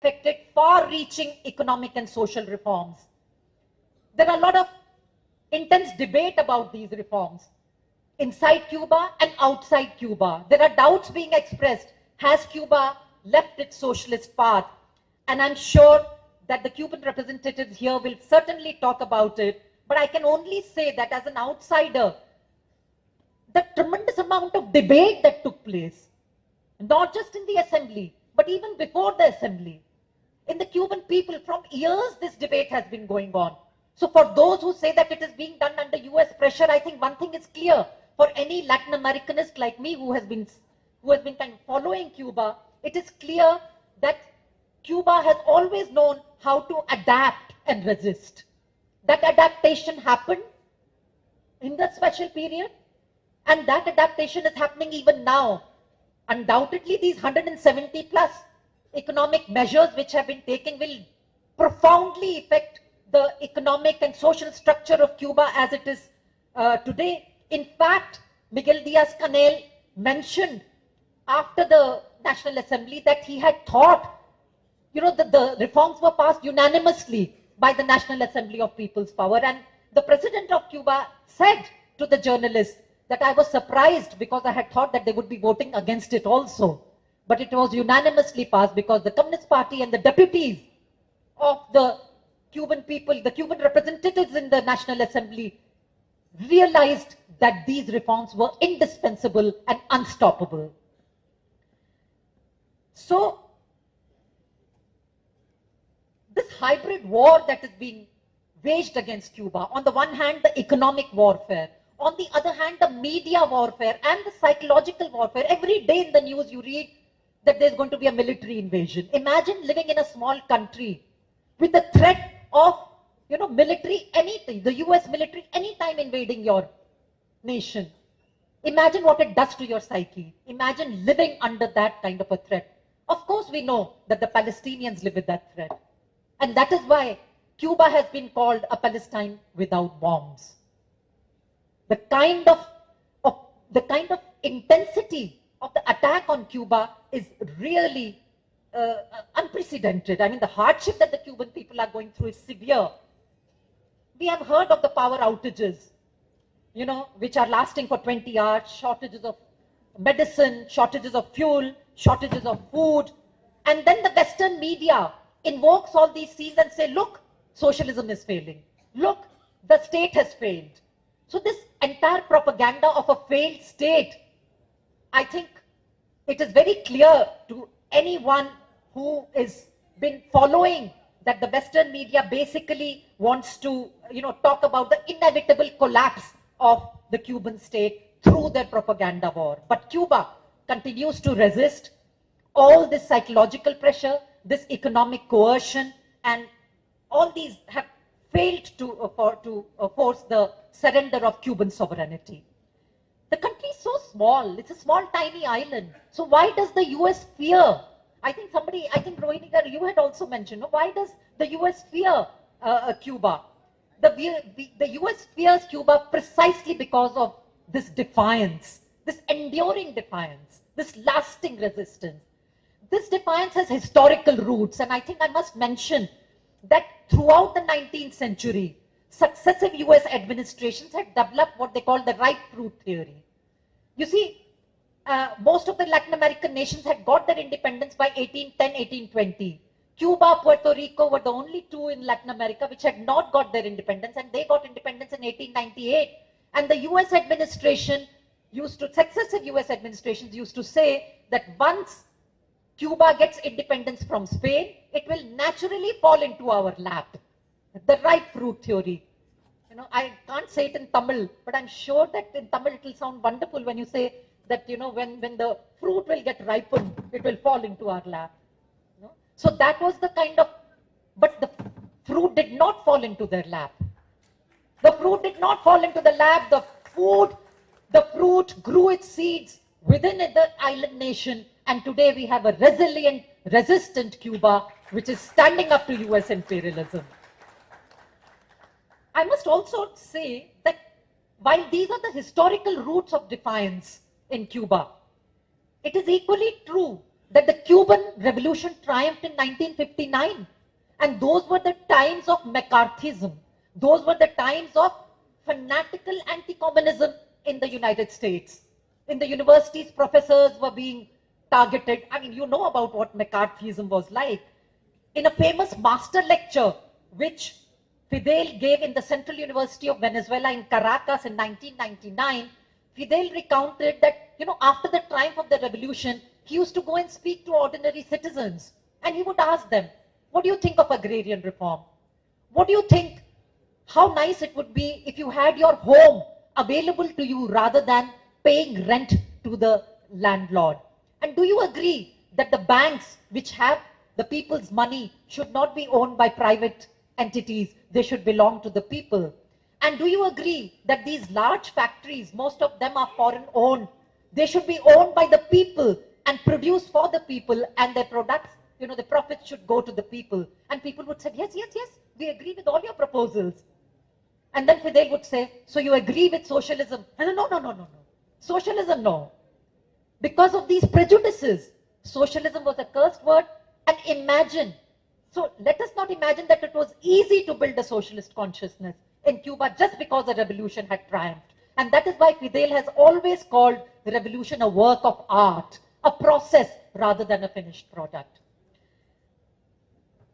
effected far-reaching economic and social reforms. There are a lot of intense debate about these reforms inside Cuba and outside Cuba. There are doubts being expressed. Has Cuba left its socialist path? And I'm sure that the Cuban representatives here will certainly talk about it. But I can only say that as an outsider, the tremendous amount of debate that took place, not just in the assembly, but even before the assembly, in the Cuban people, from years this debate has been going on. So for those who say that it is being done under US pressure, I think one thing is clear. For any Latin Americanist like me who has been kind of following Cuba, it is clear that Cuba has always known how to adapt and resist. That adaptation happened in the special period, and that adaptation is happening even now. Undoubtedly, these 170 plus economic measures which have been taken will profoundly affect the economic and social structure of Cuba as it is today. In fact, Miguel Diaz-Canel mentioned after the National Assembly that he had thought, that the reforms were passed unanimously by the National Assembly of People's Power. And the president of Cuba said to the journalists that I was surprised because I had thought that they would be voting against it also. But it was unanimously passed because the Communist Party and the deputies of the Cuban people, the Cuban representatives in the National Assembly, realized that these reforms were indispensable and unstoppable. So, this hybrid war that is being waged against Cuba, on the one hand, the economic warfare, on the other hand, the media warfare and the psychological warfare. Every day in the news you read that there's going to be a military invasion. Imagine living in a small country with the threat of, military, anything, the US military anytime invading your nation. Imagine what it does to your psyche. Imagine living under that kind of a threat. Of course, we know that the Palestinians live with that threat. And that is why Cuba has been called a Palestine without bombs. The kind of intensity of the attack on Cuba is really unprecedented. I mean, the hardship that the Cuban people are going through is severe. We have heard of the power outages, which are lasting for 20 hours, shortages of medicine, shortages of fuel, shortages of food. And then the Western media invokes all these scenes and say, look, socialism is failing. Look, the state has failed. So this entire propaganda of a failed state, I think it is very clear to anyone who has been following that the Western media basically wants to, talk about the inevitable collapse of the Cuban state through their propaganda war. But Cuba continues to resist all this psychological pressure, this economic coercion, and all these have failed to force the surrender of Cuban sovereignty. The country is so small. It's a small, tiny island. So why does the US fear? I think Rohini, you had also mentioned, why does the US fear Cuba? The US fears Cuba precisely because of this defiance, this enduring defiance, this lasting resistance. This defiance has historical roots, and I think I must mention that throughout the 19th century, successive US administrations had developed what they call the ripe fruit theory. You see, most of the Latin American nations had got their independence by 1810, 1820. Cuba, Puerto Rico were the only two in Latin America which had not got their independence, and they got independence in 1898. And the US administration successive US administrations used to say that once Cuba gets independence from Spain, it will naturally fall into our lap. The ripe fruit theory. I can't say it in Tamil, but I'm sure that in Tamil it will sound wonderful when you say that, when the fruit will get ripened, it will fall into our lap. So that was the but the fruit did not fall into their lap. The fruit did not fall into the lap. The fruit grew its seeds within the island nation. And today we have a resilient, resistant Cuba, which is standing up to US imperialism. I must also say that while these are the historical roots of defiance in Cuba, it is equally true that the Cuban Revolution triumphed in 1959. And those were the times of McCarthyism. Those were the times of fanatical anti-communism in the United States. In the universities, professors were being targeted. I mean, you know about what McCarthyism was like. In a famous master lecture, which Fidel gave in the Central University of Venezuela in Caracas in 1999, Fidel recounted that, after the triumph of the revolution, he used to go and speak to ordinary citizens. And he would ask them, what do you think of agrarian reform? What do you think, how nice it would be if you had your home available to you rather than paying rent to the landlord? And do you agree that the banks which have the people's money should not be owned by private entities? They should belong to the people. And do you agree that these large factories, most of them are foreign owned, they should be owned by the people and produced for the people, and their products, the profits should go to the people? And people would say, yes, yes, yes, we agree with all your proposals. And then Fidel would say, so you agree with socialism? And no. Socialism, no. Because of these prejudices, socialism was a cursed word. And imagine, so let us not imagine that it was easy to build a socialist consciousness in Cuba just because the revolution had triumphed. And that is why Fidel has always called the revolution a work of art, a process rather than a finished product.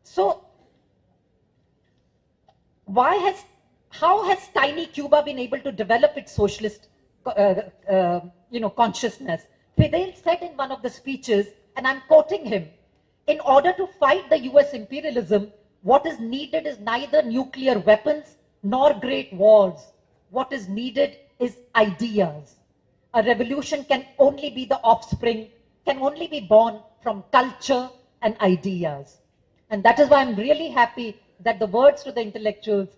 So, how has tiny Cuba been able to develop its socialist, consciousness? Fidel said in one of the speeches, and I'm quoting him, in order to fight the US imperialism, what is needed is neither nuclear weapons nor great wars. What is needed is ideas. A revolution can only be the offspring, can only be born from culture and ideas. And that is why I'm really happy that the words to the intellectuals,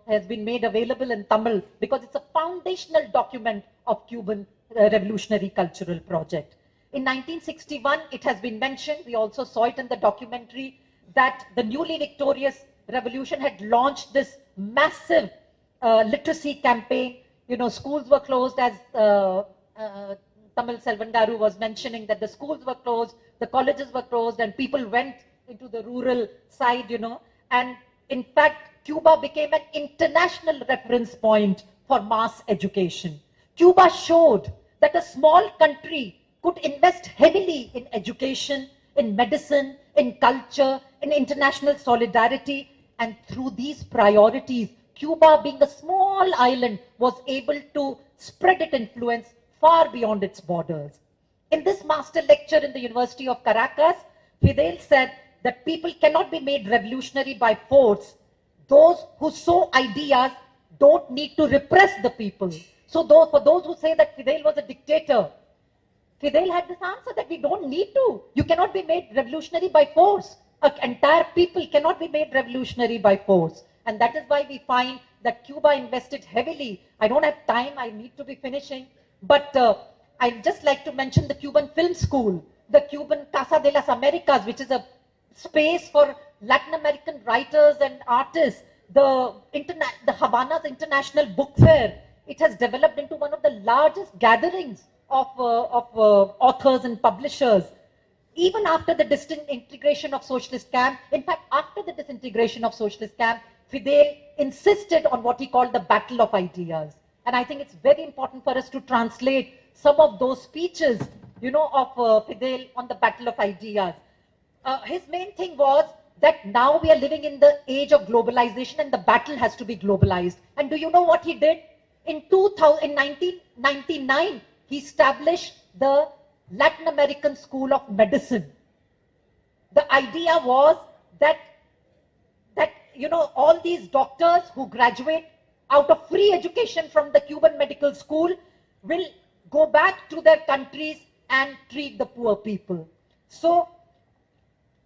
has been made available in Tamil, because it's a foundational document of Cuban revolutionary cultural project. In 1961, it has been mentioned, we also saw it in the documentary, that the newly victorious revolution had launched this massive literacy campaign. Schools were closed, as Tamil Selvangaru was mentioning, that the schools were closed, the colleges were closed, and people went into the rural side, and in fact, Cuba became an international reference point for mass education. Cuba showed that a small country could invest heavily in education, in medicine, in culture, in international solidarity, and through these priorities, Cuba, being a small island, was able to spread its influence far beyond its borders. In this master lecture in the University of Caracas, Fidel said that people cannot be made revolutionary by force. Those who sow ideas don't need to repress the people. So for those who say that Fidel was a dictator, Fidel had this answer that we don't need to. You cannot be made revolutionary by force. An entire people cannot be made revolutionary by force. And that is why we find that Cuba invested heavily. I don't have time, I need to be finishing. But I'd just like to mention the Cuban Film School, the Cuban Casa de las Americas, which is a space for Latin American writers and artists, the Havana's International Book Fair. It has developed into one of the largest gatherings of authors and publishers. Even after the disintegration of socialist camp, in fact, after the disintegration of socialist camp, Fidel insisted on what he called the battle of ideas. And I think it's very important for us to translate some of those speeches, of Fidel on the battle of ideas. His main thing was that now we are living in the age of globalization and the battle has to be globalized. And do you know what he did? In 1999, he established the Latin American School of Medicine. The idea was that all these doctors who graduate out of free education from the Cuban medical school will go back to their countries and treat the poor people. So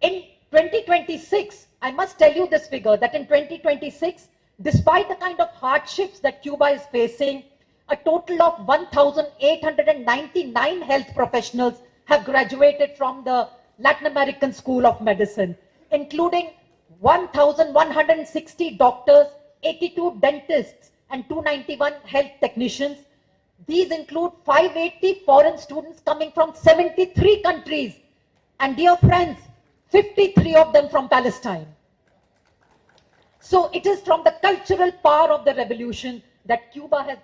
in 2026, I must tell you this figure, that in 2026, despite the kind of hardships that Cuba is facing, a total of 1,899 health professionals have graduated from the Latin American School of Medicine, including 1,160 doctors, 82 dentists, and 291 health technicians. These include 580 foreign students coming from 73 countries. And dear friends, 53 of them from Palestine. So it is from the cultural power of the revolution that Cuba has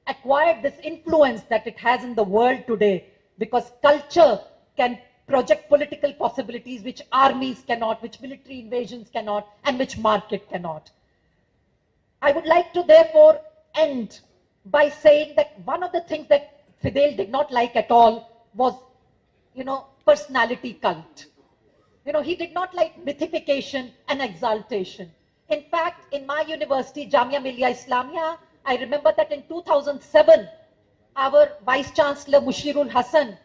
acquired this influence that it has in the world today, because culture can project political possibilities which armies cannot, which military invasions cannot, and which market cannot. I would like to therefore end by saying that one of the things that Fidel did not like at all was, personality cult. He did not like mythification and exaltation. In fact, in my university, Jamia Millia Islamia, I remember that in 2007, our Vice Chancellor Mushirul Hassan,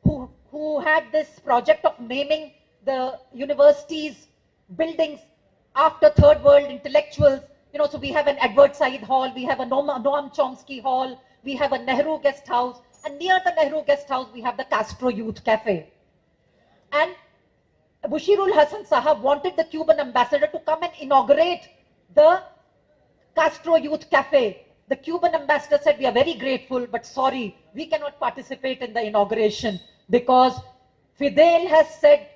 who had this project of naming the university's buildings after third world intellectuals, so we have an Edward Said Hall, we have a Noam Chomsky Hall, we have a Nehru Guest House, and near the Nehru Guest House, we have the Castro Youth Cafe. And Mushirul Hassan Sahab wanted the Cuban ambassador to come and inaugurate the Castro Youth Cafe. The Cuban ambassador said, we are very grateful, but sorry, we cannot participate in the inauguration because Fidel has said,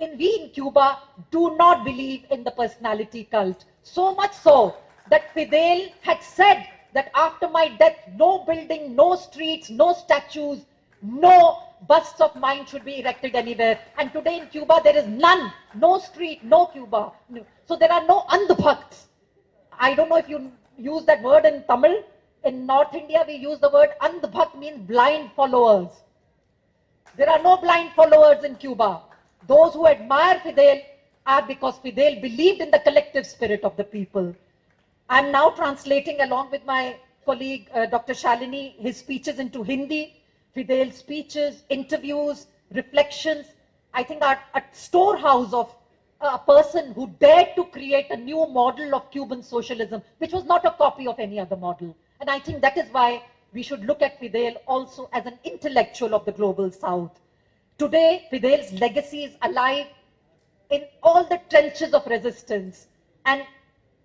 we in Cuba do not believe in the personality cult. So much so that Fidel had said that after my death, no building, no streets, no statues, no busts of mine should be erected anywhere. And today in Cuba, there is none, no street, no Cuba. So there are no andhbhakts. I don't know if you use that word in Tamil. In North India, we use the word andhbhakt, means blind followers. There are no blind followers in Cuba. Those who admire Fidel are because Fidel believed in the collective spirit of the people. I'm now translating along with my colleague, Dr. Shalini, his speeches into Hindi. Fidel's speeches, interviews, reflections, I think are a storehouse of a person who dared to create a new model of Cuban socialism, which was not a copy of any other model. And I think that is why we should look at Fidel also as an intellectual of the global South. Today, Fidel's legacy is alive in all the trenches of resistance and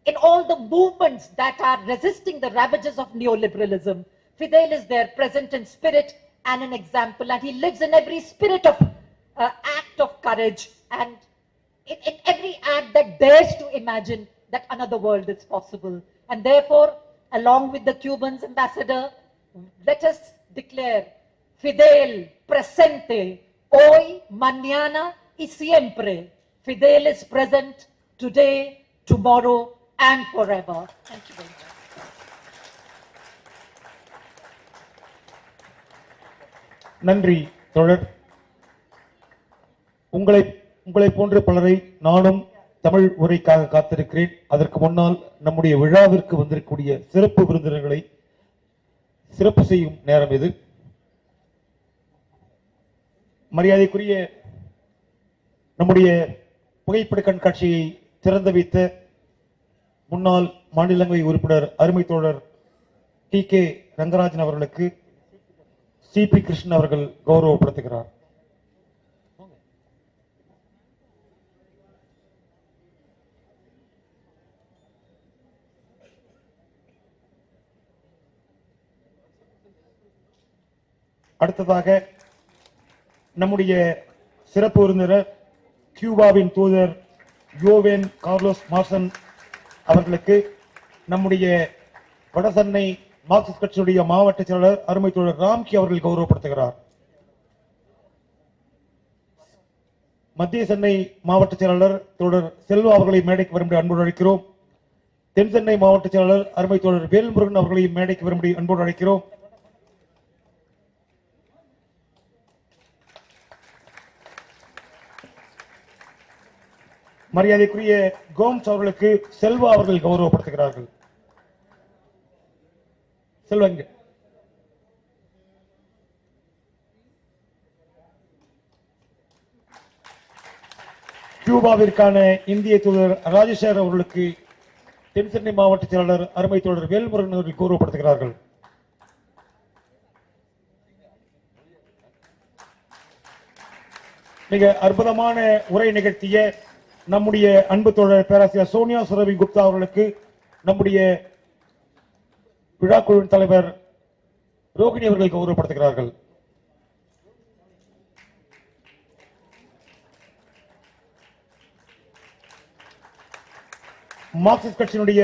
in all the movements that are resisting the ravages of neoliberalism. Fidel is there, present in spirit and an example, and he lives in every spirit of act of courage and in every act that dares to imagine that another world is possible. And therefore, along with the Cubans, Ambassador, let us declare Fidel presente, hoy, mañana y siempre. Fidel is present today, tomorrow, and forever. Thank you very much. நன்றி தோழர். உங்களை போன்ற பலரை நானும் தமிழ் உரைக்காக காத்திருக்கிறேன். அதற்கு முன்னால் நம்முடைய விழாவிற்கு வந்திருக்கக்கூடிய சிறப்பு விருந்தினர்களை சிறப்பு செய்யும் நேரம் இது. மரியாதைக்குரிய நம்முடைய புகைப்பட கண்காட்சியை திறந்து வைத்த முன்னாள் மாநிலங்களவை உறுப்பினர் அருமை தோழர் டி.கே. ரங்கராஜன் அவர்களுக்கு CP கிருஷ்ணன் அவர்கள் கௌரவப்படுத்துகிறார். அடுத்ததாக நம்முடைய சிறப்பு விருந்தினர் கியூபாவின் தூதர் யோவேன் கார்லோஸ் மார்சன் அவர்களுக்கு நம்முடைய வடசென்னை மார்க்சிஸ்ட் கட்சியுடைய மாவட்ட செயலாளர் அருமை தோழர் ராம்கி அவர்கள் கௌரவப்படுத்துகிறார். மத்திய சென்னை மாவட்ட செயலாளர் தோழர் செல்வா அவர்களை மேடைக்கு வரும்படி அன்போடு அழைக்கிறோம். தென் சென்னை மாவட்ட செயலாளர் அருமை தோழர் வேல்முருகன் அவர்களையும் மேடைக்கு வரும்படி அன்போடு அழைக்கிறோம். மரியாதைக்குரிய கோம்ஸ் அவர்களுக்கு செல்வா அவர்கள் கௌரவப்படுத்துகிறார்கள். செல்வங்க. கியூபாவிற்கான இந்திய தூதர் ராஜேஷர் அவர்களுக்கு தென் சென்னை மாவட்ட செயலாளர் அருமை தோழர் வேல்முருகன் அவர்கள் கௌரவப்படுத்துகிறார்கள். மிக அற்புதமான உரை நிகழ்த்திய நம்முடைய அன்பு தோழர் பேராசிரியர் சோனியா சுரவி குப்தா அவர்களுக்கு நம்முடைய விழாக்குழுவின் தலைவர் ரோகிணி அவர்கள் கௌரவப்படுத்துகிறார்கள். மார்க்சிஸ்ட் கட்சியினுடைய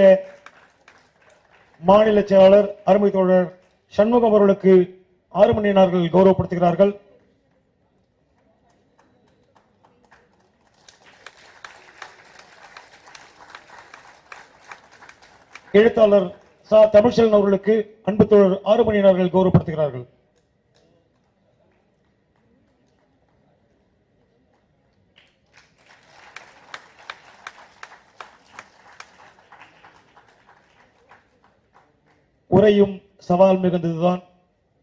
மாநில செயலாளர் அருமை தோழர் சண்முகம் அவர்களுக்கு 6 மணி நேரங்கள் கௌரவப்படுத்துகிறார்கள். எழுத்தாளர் சா தமிழ்ச்செல்வன் அவர்களுக்கு அன்பு தோழர் 6 மணி நேரங்கள் கௌரவப்படுத்துகிறார்கள். உரையும் சவால் மிகுந்ததுதான்,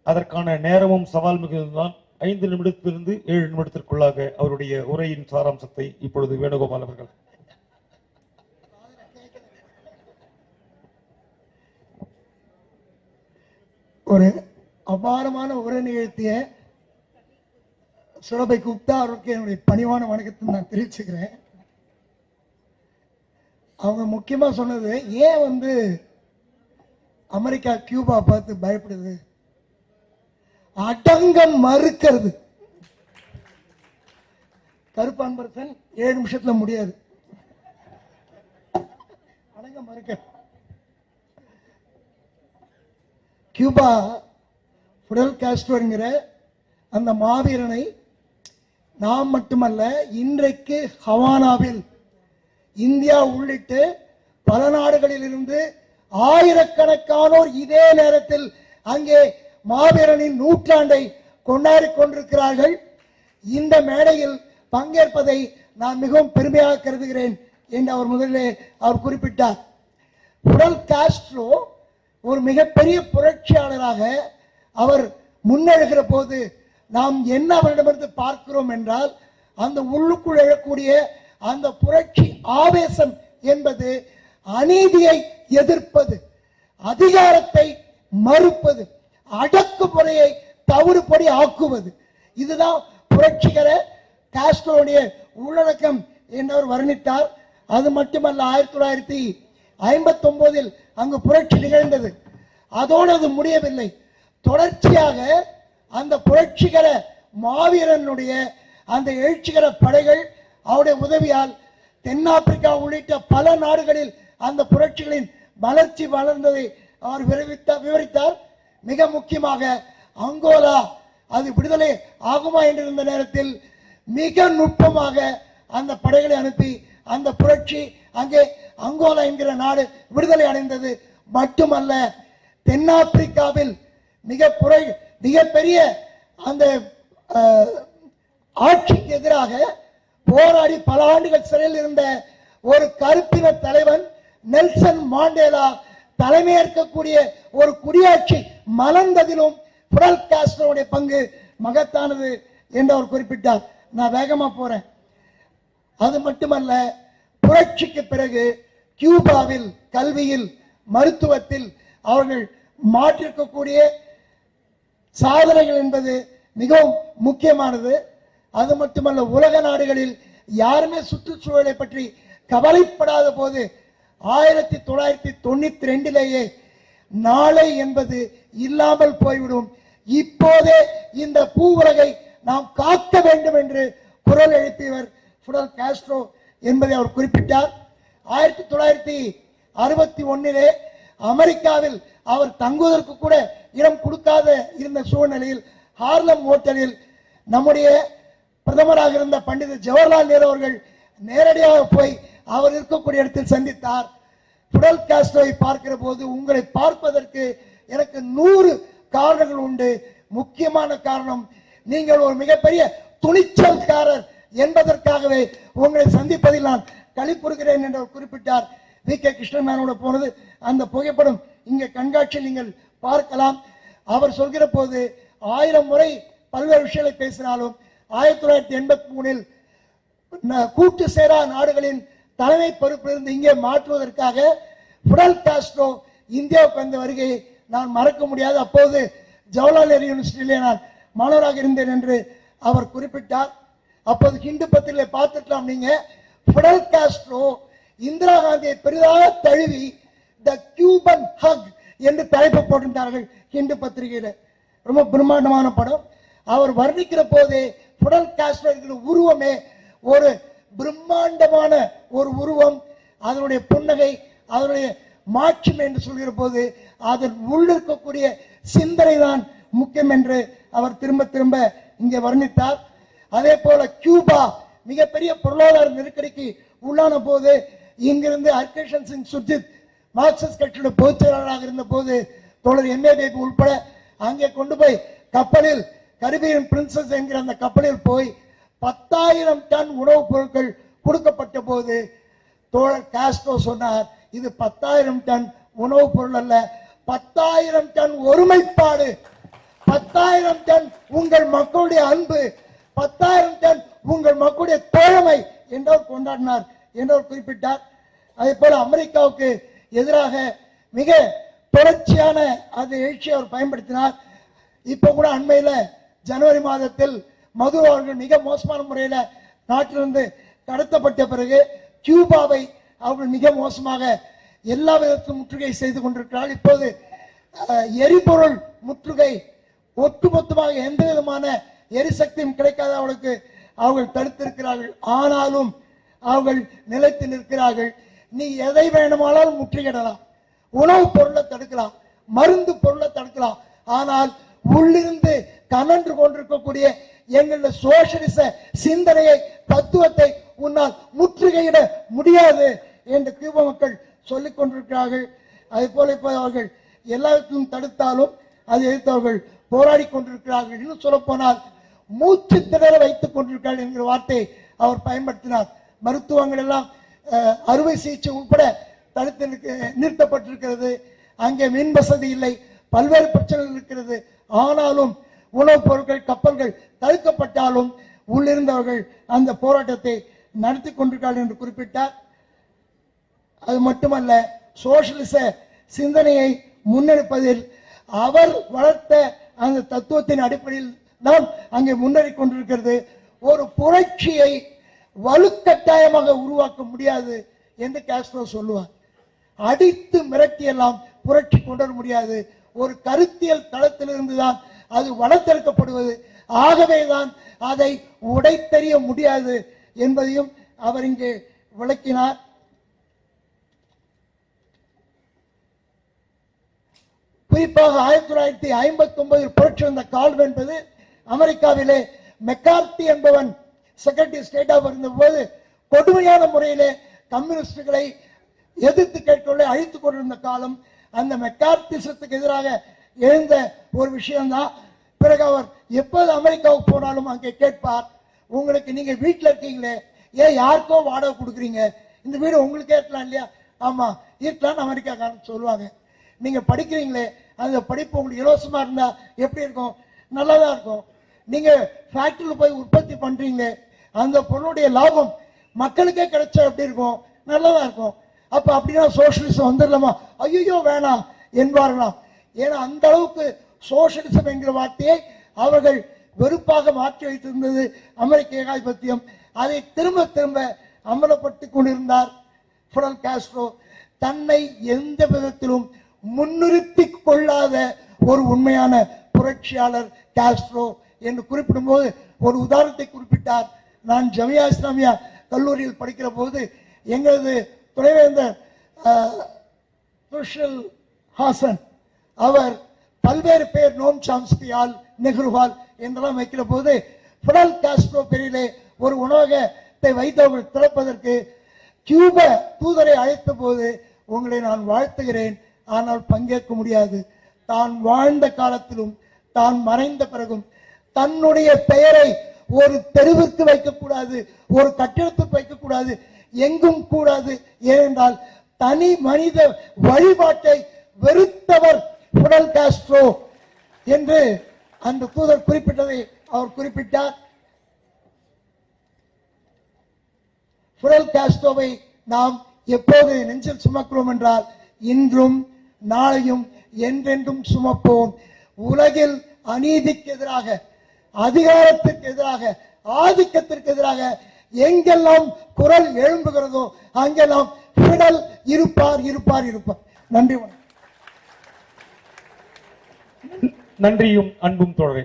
அதற்கான நேரமும் சவால் மிகுந்ததுதான். 5 நிமிடத்திலிருந்து 7 நிமிடத்திற்குள்ளாக அவருடைய உரையின் சாராம்சத்தை இப்பொழுது வேணுகோபால் அவர்கள். ஒரு அபாரமான உரை நிகழ்த்திய சுரபை குப்தா அவருக்கு என்னுடைய பணிவான வணக்கத்தை நான் தெரிவிச்சுக்கிறேன். அவங்க முக்கியமா சொன்னது, ஏன் அமெரிக்கா கியூபா பார்த்து பயப்படுது, அடங்கம் மறுக்கிறது. கருப்பான்பரசன் 7 நிமிஷத்துல முடியாது, அடங்கம் மறுக்க. கியூபா ஃபிடல் காஸ்ட்ரோ என்கிற அந்த மாவீரனை நாம் மட்டுமல்ல, இன்றைக்கு ஹவானாவில் இந்தியா உள்ளிட்ட பல நாடுகளில் இருந்து ஆயிரக்கணக்கானோர் இதே நேரத்தில் அங்கே மாவீரனின் நூற்றாண்டை கொண்டாடி கொண்டிருக்கிறார்கள். இந்த மேடையில் பங்கேற்பதை நான் மிகவும் பெருமையாக கருதுகிறேன் என்று அவர் முதலிலே குறிப்பிட்டார். ஃபிடல் காஸ்ட்ரோ ஒரு மிகப்பெரிய புரட்சியாளராக அவர் முன்னெழுகிற போது நாம் என்ன அவரிடமிருந்து பார்க்கிறோம் என்றால், அந்த உள்ளுக்குள் எழக்கூடிய அந்த புரட்சி ஆவேசம் என்பது அநீதியை எதிர்ப்பது, அதிகாரத்தை மறுப்பது, அடக்குமுறையை தவறுபடி ஆக்குவது. இதுதான் புரட்சிகர காஸ்ட்ரோவுடைய உள்ளடக்கம் என்று வர்ணித்தார். அது மட்டுமல்ல, 1959 அங்கு புரட்சி நிகழ்ந்தது. அதோடு அது முடியவில்லை. தொடர்ச்சியாக அந்த புரட்சிகர மாவீரனுடைய அந்த எழுச்சிகர படைகள் அவருடைய உதவியால் தென்னாப்பிரிக்கா உள்ளிட்ட பல நாடுகளில் அந்த புரட்சிகளின் வளர்ச்சி வளர்ந்ததை அவர் விவரித்தார். மிக முக்கியமாக அங்கோலா அது விடுதலை ஆகுமா என்றிருந்த நேரத்தில் மிக நுட்பமாக அந்த படைகளை அனுப்பி அந்த புரட்சி அங்கே அங்கோலா என்கிற நாடு விடுதலை அடைந்தது. மட்டுமல்ல, தென்னாப்பிரிக்காவில் மிகப்பெரிய அந்த ஆட்சிக்கு எதிராக போராடி பல ஆண்டுகள் சிறையில் இருந்த ஒரு கருப்பின தலைவன் நெல்சன் மாண்டேலா தலைமையேற்கக்கூடிய ஒரு குடியாட்சி மலர்ந்ததிலும் ஃபிடல் காஸ்ட்ரோவுடைய பங்கு மகத்தானது என்று அவர் குறிப்பிட்டார். நான் வேகமா போறேன். அது மட்டுமல்ல, புரட்சிக்கு பிறகு கியூபாவில் கல்வியில், மருத்துவத்தில் அவர்கள் மாற்றிருக்கக்கூடிய சாதனைகள் என்பது மிகவும் முக்கியமானது. அது மட்டுமல்ல, உலக நாடுகளில் யாருமே சுற்றுச்சூழலை பற்றி கவலைப்படாத போது 1992 நாளை என்பது இல்லாமல் போய்விடும், இப்போதே இந்த பூ உலகை நாம் காக்க வேண்டும் என்று குரல் எழுப்பியவர் ஃபிடல் காஸ்ட்ரோ என்பதை அவர் குறிப்பிட்டார். 1961 அமெரிக்காவில் அவர் தங்குவதற்கு கூட இடம் கொடுக்காத இருந்த சூழ்நிலையில் ஹார்லம் ஹோட்டலில் நம்முடைய பிரதமராக இருந்த பண்டித ஜவஹர்லால் நேரு அவர்கள் நேரடியாக போய் அவர் இருக்கக்கூடிய இடத்தில் சந்தித்தார். ஃபிடல் காஸ்ட்ரோவை பார்க்கிற போது, உங்களை பார்ப்பதற்கு எனக்கு 100 காரணங்கள் உண்டு, முக்கியமான காரணம் நீங்கள் ஒரு மிகப்பெரிய துணிச்சல்காரர் என்பதற்காகவே உங்களை சந்திப்பதில் நான் களிப்புறுகிறேன் என்று குறிப்பிட்டார். வி.கே. கிருஷ்ணனோட போனது அந்த புகைப்படம் இங்கே கண்காட்சியில் நீங்கள் பார்க்கலாம். அவர் சொல்கிற போது 1000 முறை பல்வேறு விஷயங்களை பேசினாலும் 1983 கூட்டு சேரா நாடுகளின் தலைமை பொறுப்பிலிருந்து இங்கே மாற்றுவதற்காக ஃபிடல் காஸ்ட்ரோ இந்தியாவுக்கு வந்த வருகையை நான் மறக்க முடியாது. அப்போது ஜவஹர்லால் நேரு யூனிவர்சிட்டியிலே நான் மாணவராக இருந்தேன் என்று அவர் குறிப்பிட்டார். அப்போது ஹிந்து பத்திரிகை பார்த்துக்கலாம் நீங்க. ஃபிடல் காஸ்ட்ரோ இந்திரா காந்தியை பெரிதாக தழுவி த கியூபன் ஹக் என்று தலைப்பு போட்டிருந்தார்கள் ஹிந்து பத்திரிகையில. ரொம்ப பிரம்மாண்டமான படம். அவர் வர்ணிக்கிற போதே ஃபிடல் காஸ்ட்ரோ உருவமே ஒரு பிரம்மாண்டமான ஒரு உருவம். அதனுடைய புன்னகை, அதனுடைய மாட்சிமை என்று சொல்கிற போது அதன் உள்ளிருக்கக்கூடிய சிந்தனை தான் முக்கியம் என்று அவர் திரும்ப திரும்ப இங்கே வர்ணித்தார். அதே போல கியூபா மிகப்பெரிய பொருளாதார நெருக்கடிக்கு உள்ளான போது இங்கிருந்து ஹர்கிருஷ்ணன் சிங் சுர்ஜித் மார்க்சிஸ்ட் கட்சியோட பொதுச் செயலாளராக இருந்த போது தோழர் எம்ஏ பேபி உட்பட அங்கே கொண்டு போய் கப்பலில் கரிபியன் பிரின்சஸ் என்கிற அந்த கப்பலில் போய் 10,000 டன் உணவுப் பொருட்கள் கொடுக்கப்பட்ட போது தோழர் காஸ்ட்ரோ சொன்னார், இது 10,000 டன் உணவுப் பொருள் அல்ல, 10,000 டன் ஒருமைப்பாடு, 10,000 டன் உங்கள் மக்களுடைய அன்பு, 10,000 டன் உங்கள் மக்களுடைய தோழமை என்றவர் கொண்டாடினார் என்றவர் குறிப்பிட்டார். அதே போல அமெரிக்காவுக்கு எதிராக மிக தொடர்ச்சியான அந்த எழுச்சியை அவர் பயன்படுத்தினார். இப்ப கூட அண்மையில ஜனவரி மாதத்தில் மது அவர்கள் மிக மோசமான முறையில் நாட்டிலிருந்து கடத்தப்பட்ட பிறகு கியூபாவை அவர்கள் மிக மோசமாக எல்லா விதத்திலும் முற்றுகை செய்து கொண்டிருக்கிறார்கள். இப்போது எரிபொருள் முற்றுகை, ஒட்டுமொத்தமாக எந்த விதமான எரிசக்தியும் கிடைக்காத அவர்களுக்கு அவர்கள் தடுத்திருக்கிறார்கள். ஆனாலும் அவர்கள் நிலைத்து நிற்கிறார்கள். நீ எதை வேணுமானாலும் முற்றுகையிடலாம், உணவுப் பொருளை தடுக்கலாம், மருந்து பொருளை தடுக்கலாம், ஆனால் உள்ளிருந்து கனன்று கொண்டிருக்கக்கூடிய எங்களுடைய சோசியலிச சிந்தனையை, தத்துவத்தை உன்னால் முற்றுகையிட முடியாது என்று கியூபா மக்கள் சொல்லிக் கொண்டிருக்கிறார்கள். அதே போல இப்ப அவர்கள் எல்லாத்தையும் தடுத்தாலும் அதை எதிர்த்தவர்கள் போராடி கொண்டிருக்கிறார்கள். இன்னும் சொல்ல போனால் மூச்சு திணற வைத்துக் கொண்டிருக்கிறார்கள் என்கிற வார்த்தையை அவர் பயன்படுத்தினார். மருத்துவங்கள் எல்லாம் அறுவை சிகிச்சை உட்பட தடுத்து நிறுத்தப்பட்டிருக்கிறது. அங்கே மின் வசதி இல்லை, பல்வேறு பிரச்சனைகள் இருக்கிறது. ஆனாலும் உணவுப் பொருட்கள், கப்பல்கள் தடுக்கப்பட்டாலும் உள்ளிருந்தவர்கள் அந்த போராட்டத்தை நடத்தி கொண்டிருக்கிறார்கள் என்று குறிப்பிட்டார். அது மட்டுமல்ல, சோசியலிச சிந்தனையை முன்னெடுப்பதில் அவர் வளர்த்த அந்த தத்துவத்தின் அடிப்படையில் தான் அங்கே முன்னேறி கொண்டிருக்கிறது. ஒரு புரட்சியை வலுக்கட்டாயமாக உருவாக்க முடியாது என்று காஸ்ட்ரோ சொல்லுவார். அடித்து மிரட்டி எல்லாம் புரட்சி கொண்டு வர முடியாது. ஒரு கருத்தியல் தளத்திலிருந்து தான் அது வளர்த்தெடுக்கப்படுவது. ஆகவேதான் அதை உடைத்தெறிய முடியாது என்பதையும் அவர் இங்கே விளக்கினார். குறிப்பாக 1959 புரட்சி வந்த காலம் என்பது அமெரிக்காவிலே மெக்கார்த்தி என்பவன் செக்ரட்டரி ஸ்டேட்டாக இருந்த போது கொடுமையான முறையிலே கம்யூனிஸ்டுகளை எதிர்த்து கேட்கொள்ள அழித்துக் கொண்டிருந்த காலம். அந்த மெக்கார்த்திசத்துக்கு எதிராக எழுந்த ஒரு விஷயம்தான். பிறகு அவர் எப்போது அமெரிக்காவுக்கு போனாலும் அங்கே கேட்பார், உங்களுக்கு நீங்க வீட்டில் இருக்கீங்களே, ஏன் யாருக்கோ வாடகை கொடுக்குறீங்க, இந்த வீடு உங்களுக்கு ஏற்கலாம் இல்லையா? ஆமா இருக்கலாம்னு அமெரிக்காக்காரன் சொல்லுவாங்க. நீங்க படிக்கிறீங்களே, அந்த படிப்பு உங்களுக்கு இலவசமா இருந்தா எப்படி இருக்கும்? நல்லதா இருக்கும். நீங்க ஃபேக்டரியில் போய் உற்பத்தி பண்றீங்களே, அந்த பொருளுடைய லாபம் மக்களுக்கே கிடைச்சா எப்படி இருக்கும்? நல்லதா இருக்கும். அப்ப அப்படின்னா சோசியலிசம் வந்துடலாமா? ஐயோ வேணாம் என்பார்களாம். ஏன்னா அந்த அளவுக்கு சோசியலிசம் என்கிற வார்த்தையை அவர்கள் வெறுப்பாக மாற்றி வைத்திருந்தது அமெரிக்க ஏகாதிபத்தியம். அதை திரும்ப திரும்ப அமலப்படுத்திக் கொண்டிருந்தார் ஃபிடல் காஸ்ட்ரோ. தன்னை எந்த விதத்திலும் முன்னிறுத்தி கொள்ளாத ஒரு உண்மையான புரட்சியாளர் காஸ்ட்ரோ என்று குறிப்பிடும் போது ஒரு உதாரணத்தை குறிப்பிட்டார். நான் ஜமியா இஸ்லாமியா கல்லூரியில் படிக்கிற போது எங்களது துணைவேந்தர் ஹாசன் அவர் பல்வேறு பேர் நோம் சாம்ஸ்கியால், நெஹ்ருவால் என்றெல்லாம் வைக்கிற போது ஃபிடல் காஸ்ட்ரோ பேரிலே ஒரு உணவகத்தை வைத்தவர்கள் திறப்பதற்கு கியூப தூதரை அழைத்த போது, உங்களை நான் வாழ்த்துகிறேன், ஆனால் பங்கேற்க முடியாது. தான் வாழ்ந்த காலத்திலும் தான் மறைந்த பிறகும் தன்னுடைய பெயரை ஒரு தெருவிற்கு வைக்கக்கூடாது, ஒரு கட்டிடத்துக்கு வைக்கக்கூடாது, எங்கும் கூடாது. ஏனென்றால் தனி மனித வழிபாட்டை வெறுத்தவர் ஃபிடல் காஸ்ட்ரோ என்று அந்த தூதர் குறிப்பிட்டதை அவர் குறிப்பிட்டார். ஃபிடல் காஸ்ட்ரோவை நாம் எப்போது நெஞ்சில் சுமக்கிறோம் என்றால், இன்றும் நாளையும் என்றென்றும் சுமப்போம். உலகில் அநீதிக்கு எதிராக, அதிகாரத்திற்கு எதிராக, ஆதிக்கத்திற்கு எதிராக எங்கெல்லாம் குரல் எழும்புகிறதோ அங்கெல்லாம் ஃபிடல் இருப்பார் இருப்பார் இருப்பார். நன்றி. நன்றியும் அன்பும் தொடரே.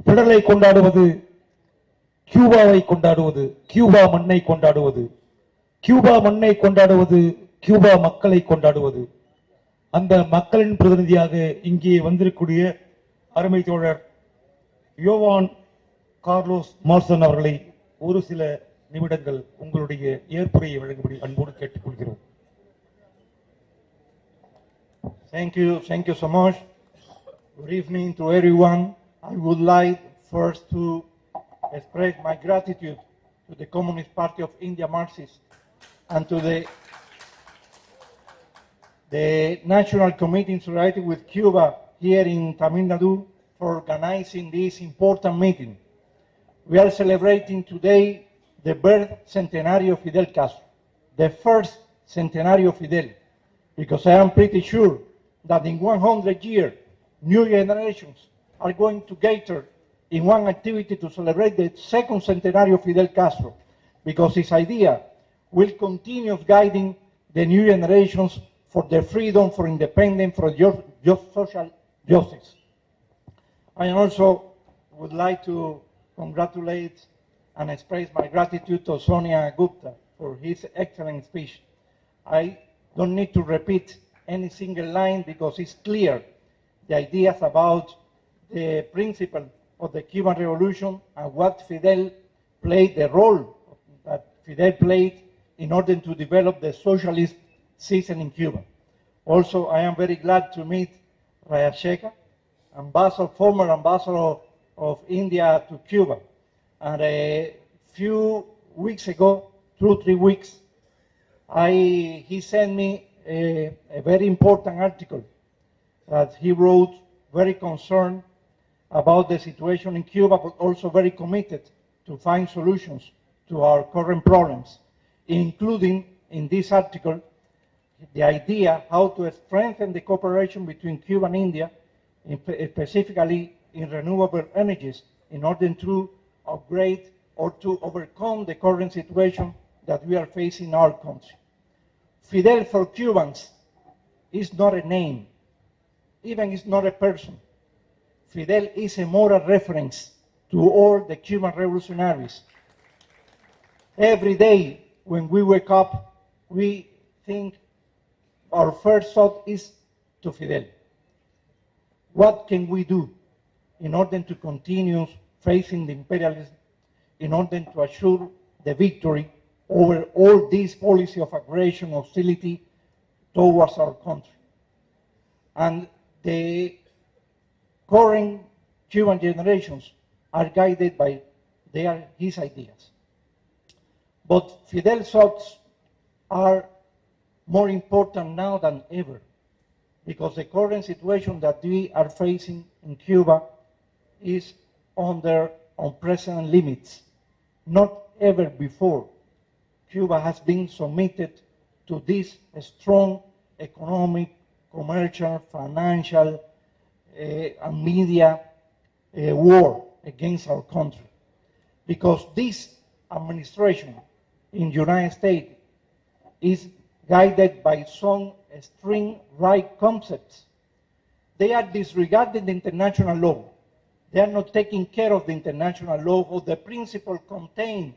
ஃபிடலை கொண்டாடுவது, கியூபாவை கொண்டாடுவது, கியூபா மண்ணை கொண்டாடுவது கியூபா மண்ணை கொண்டாடுவது கியூபா மக்களை கொண்டாடுவது. அந்த மக்களின் பிரதிநிதியாக இங்கே வந்திருக்கக்கூடிய அருமை தோழர் யோவான் கார்லோஸ் மார்சன் அவர்களை ஒரு சில நிமிடங்கள் உங்களுடைய ஏற்புரையை வழங்கும்படி அன்போடு கேட்டுக்கொள்கிறோம். Thank you so much. Good evening to everyone. I would like first to express my gratitude to the Communist Party of India Marxists and to the National Committee in solidarity with Cuba here in Tamil Nadu for organizing this important meeting. We are celebrating today the birth centenary of Fidel Castro, the first centenary of Fidel, because I am pretty sure that in 100 years, new generations are going to gather in one activity to celebrate the second centenary of Fidel Castro, because his idea will continue guiding the new generations for their freedom, for independence, for just social justice. I also would like to congratulate and express my gratitude to Sonia Gupta for his excellent speech. I don't need to repeat any single line because it's clear the ideas about the principle of the Cuban Revolution and what Fidel played, the role that Fidel played in order to develop the socialist system in Cuba. Also, I am very glad to meet Raya Sheikha, former ambassador of India to Cuba. And a few weeks ago, 2 or 3 weeks, he sent me a very important article that he wrote, very concerned about the situation in Cuba, but also very committed to find solutions to our current problems, including in this article the idea how to strengthen the cooperation between Cuba and India, specifically in renewable energies, in order to upgrade or to overcome the current situation that we are facing in our country. Fidel for Cubans is not a name, even is not a person. Fidel is a moral reference to all the Cuban revolutionaries. Every day when we wake up, we think our first thought is to Fidel. What can we do in order to continue facing the imperialism, in order to assure the victory over all this policy of aggression, hostility towards our country? And the current Cuban generations are guided by his ideas. But Fidel's thoughts are more important now than ever, because the current situation that we are facing in Cuba is under unprecedented limits. Not ever before Cuba has been submitted to this strong economic, commercial, financial, and media war against our country. Because this administration in the United States is guided by some extreme right concepts. They are disregarding the international law. They are not taking care of the international law or the principle contained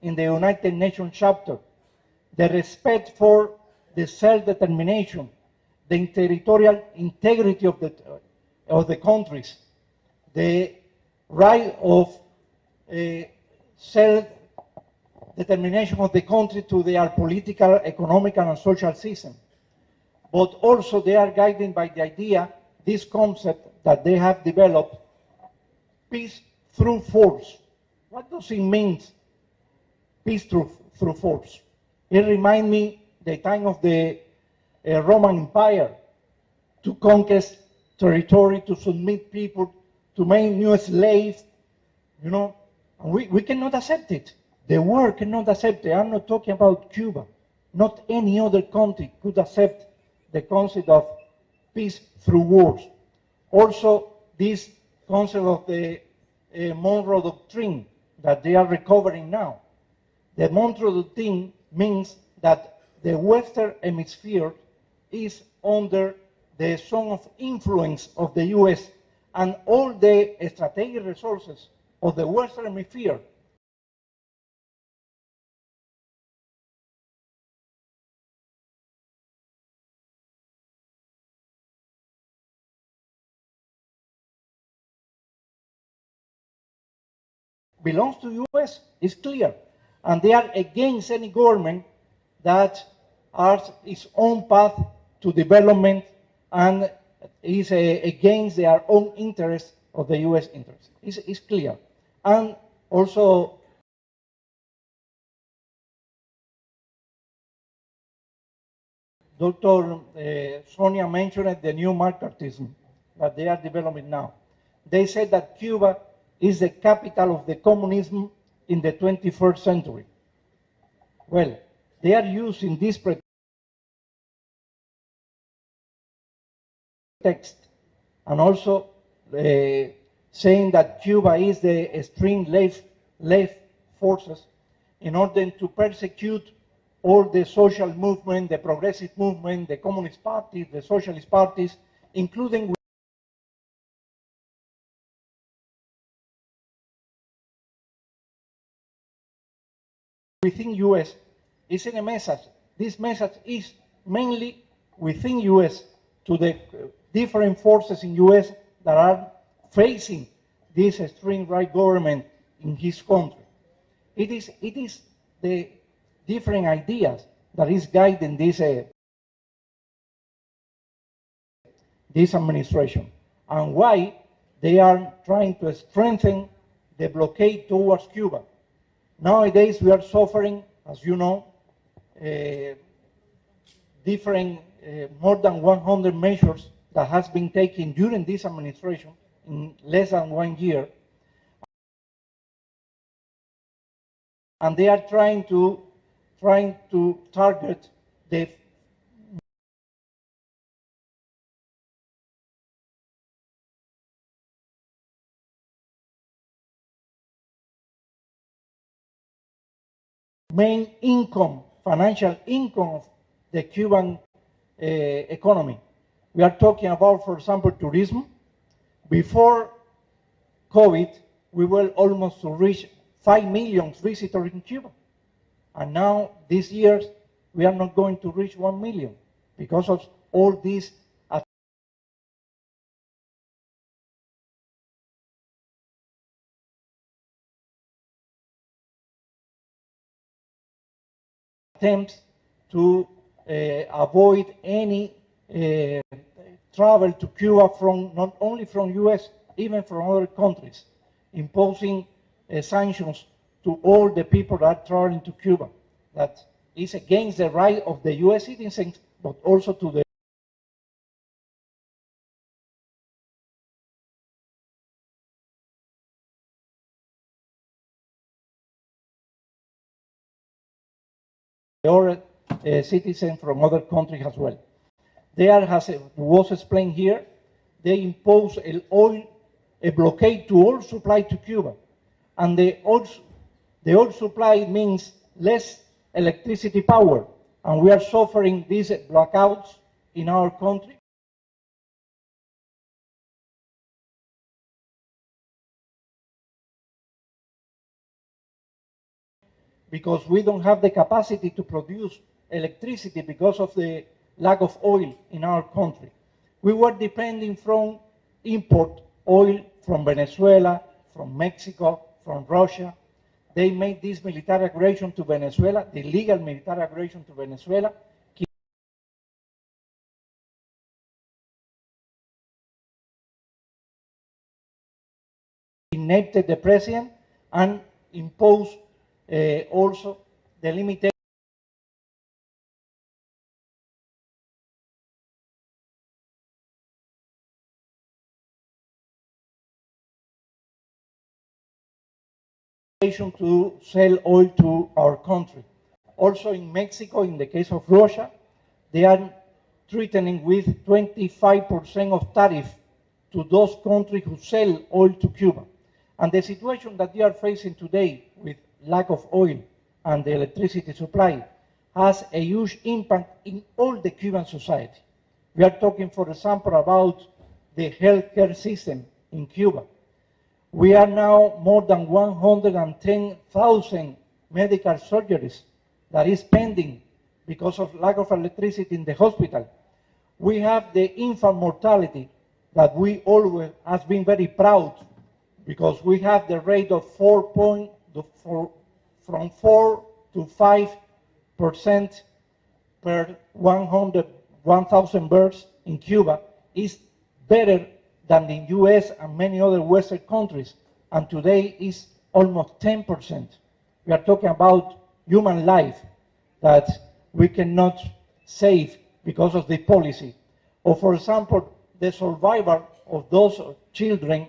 in the United Nations chapter, the respect for the self-determination, the territorial integrity of the countries, the right of self-determination of the country to their political, economic, and social system. But also they are guided by the idea, this concept that they have developed, peace through force. What does it mean, peace through force? It reminds me the time of the Roman Empire, to conquer territory, to submit people, to make new slaves, you know. And we cannot accept it. The world cannot accept it. I'm not talking about Cuba. Not any other country could accept the concept of peace through wars. Also, this concept of the Monroe Doctrine that they are recovering now. The Monroe Doctrine means that the Western Hemisphere is under the zone of influence of the US, and all the strategic resources of the Western Hemisphere belongs to the US. It's clear. And they are against any government that has its own path to development and is against their own interests or the US interests. It's clear. And also, Dr. Sonia mentioned the new McCarthyism that they are developing now. They said that Cuba is the capital of the communism in the 21st century. Well, they are using this pretext and also saying that Cuba is the extreme left forces in order to persecute all the social movement, the progressive movement, the Communist Party, the Socialist parties, including within US. It's in a message. This message is mainly within US to the different forces in US that are facing this extreme right government in his country. It is the different ideas that is guiding this administration, and why they are trying to strengthen the blockade towards Cuba. Nowadays, we are suffering, as you know, different, more than 100 measures that has been taken during this administration in less than 1 year. And they are trying to target the main income, financial income of the Cuban economy. We are talking about, for example, tourism. Before COVID, we were almost to reach 5 million visitors in Cuba. And now, this year, we are not going to reach 1 million because of all these attempts to avoid any travel to Cuba from, not only from US, even from other countries, imposing sanctions to all the people that are traveling to Cuba. That is against the right of the US citizens, but also to the other citizens from other countries as well. There, as was explained here, they impose a blockade to all supply to Cuba. And the oil supply means less electricity power. And we are suffering these blackouts in our country. Because we don't have the capacity to produce electricity because of the lack of oil in our country. We were depending from import oil from Venezuela, from Mexico, from Russia. They made this military aggression to Venezuela, the illegal military aggression to Venezuela, kidnapped the president and imposed also the limitation to sell oil to our country. Also in Mexico, in the case of Russia, they are threatening with 25% of tariff to those countries who sell oil to Cuba. And the situation that we are facing today with lack of oil and the electricity supply has a huge impact in all the Cuban society. We are talking, for example, about the healthcare system in Cuba. We are now more than 110,000 medical surgeries that is pending because of lack of electricity in the hospital. We have the infant mortality that we always have been very proud because we have the rate of from 4 to 5% per 1,000 births in Cuba is better than the US and many other Western countries, and today is almost 10%. We are talking about human life that we cannot save because of the policy. Or for example, the survival of those children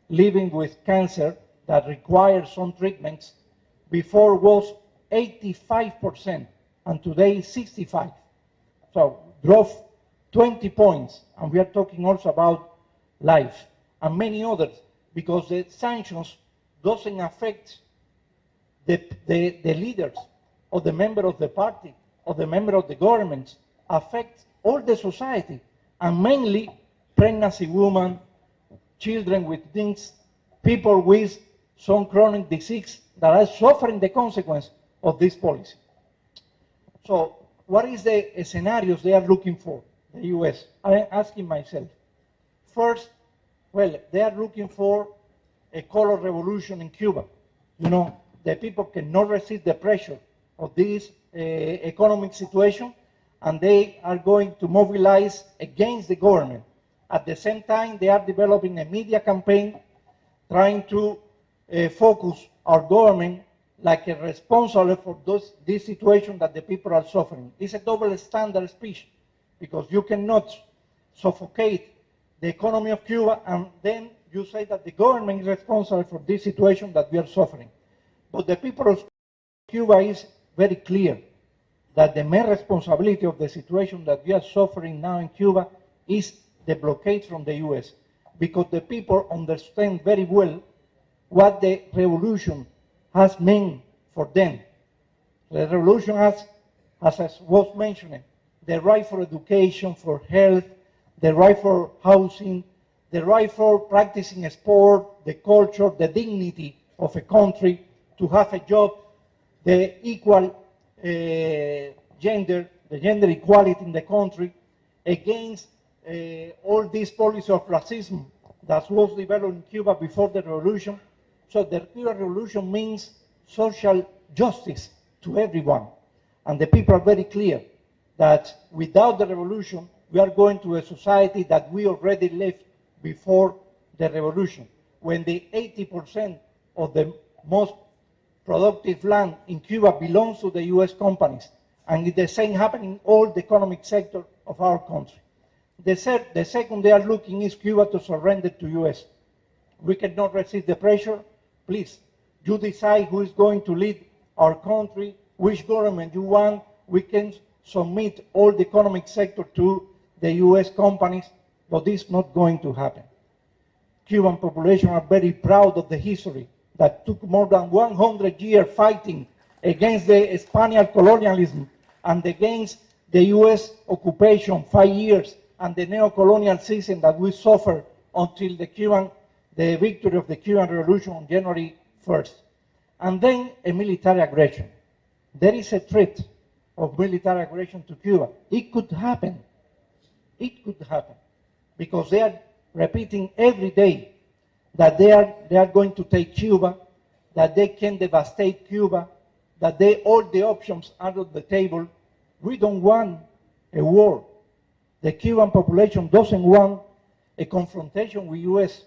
living with cancer that require some treatments before was 85% and today is 65%. So drove 20 points, and we are talking also about life and many others, because the sanctions doesn't affect the leaders or the member of the party or the member of the government, affect all the society, and mainly pregnancy women, children with things, people with some chronic disease that are suffering the consequence of this policy. So what is the scenarios they are looking for, the US? I am asking myself. First, well, they are looking for a color revolution in Cuba. You know, the people cannot resist the pressure of this economic situation, and they are going to mobilize against the government. At the same time, they are developing a media campaign trying to focus our government like a responsible for this situation that the people are suffering. It's a double standard speech, because you cannot suffocate the economy of Cuba and then you say that the government is responsible for this situation that we are suffering. But the people of Cuba is very clear that the main responsibility of the situation that we are suffering now in Cuba is the blockade from the US, because the people understand very well what the revolution has meant for them. The revolution has, as was mentioned, the right for education, for health, the right for housing, the right for practicing sport, the culture, the dignity of a country, to have a job, the equal gender, the gender equality in the country, against all this policy of racism that was developed in Cuba before the revolution. So the Cuban revolution means social justice to everyone. And the people are very clear that without the revolution, we are going to a society that we already lived before the revolution, when the 80% of the most productive land in Cuba belongs to the US companies. And the same happening in all the economic sector of our country. The second they are looking is Cuba to surrender to US. We cannot resist the pressure. Please, you decide who is going to lead our country, which government you want. We can submit all the economic sector to the US companies, but this is not going to happen. Cuban population are very proud of the history that took more than 100 years fighting against the Spanish colonialism and against the US occupation, 5 years, and the neo-colonial system that we suffered until the victory of the Cuban Revolution on January 1st. And then a military aggression. There is a threat of military aggression to Cuba. It could happen. It could happen. Because they are repeating every day that they are going to take Cuba, that they can devastate Cuba, that all the options are on the table. We don't want a war. The Cuban population doesn't want a confrontation with US.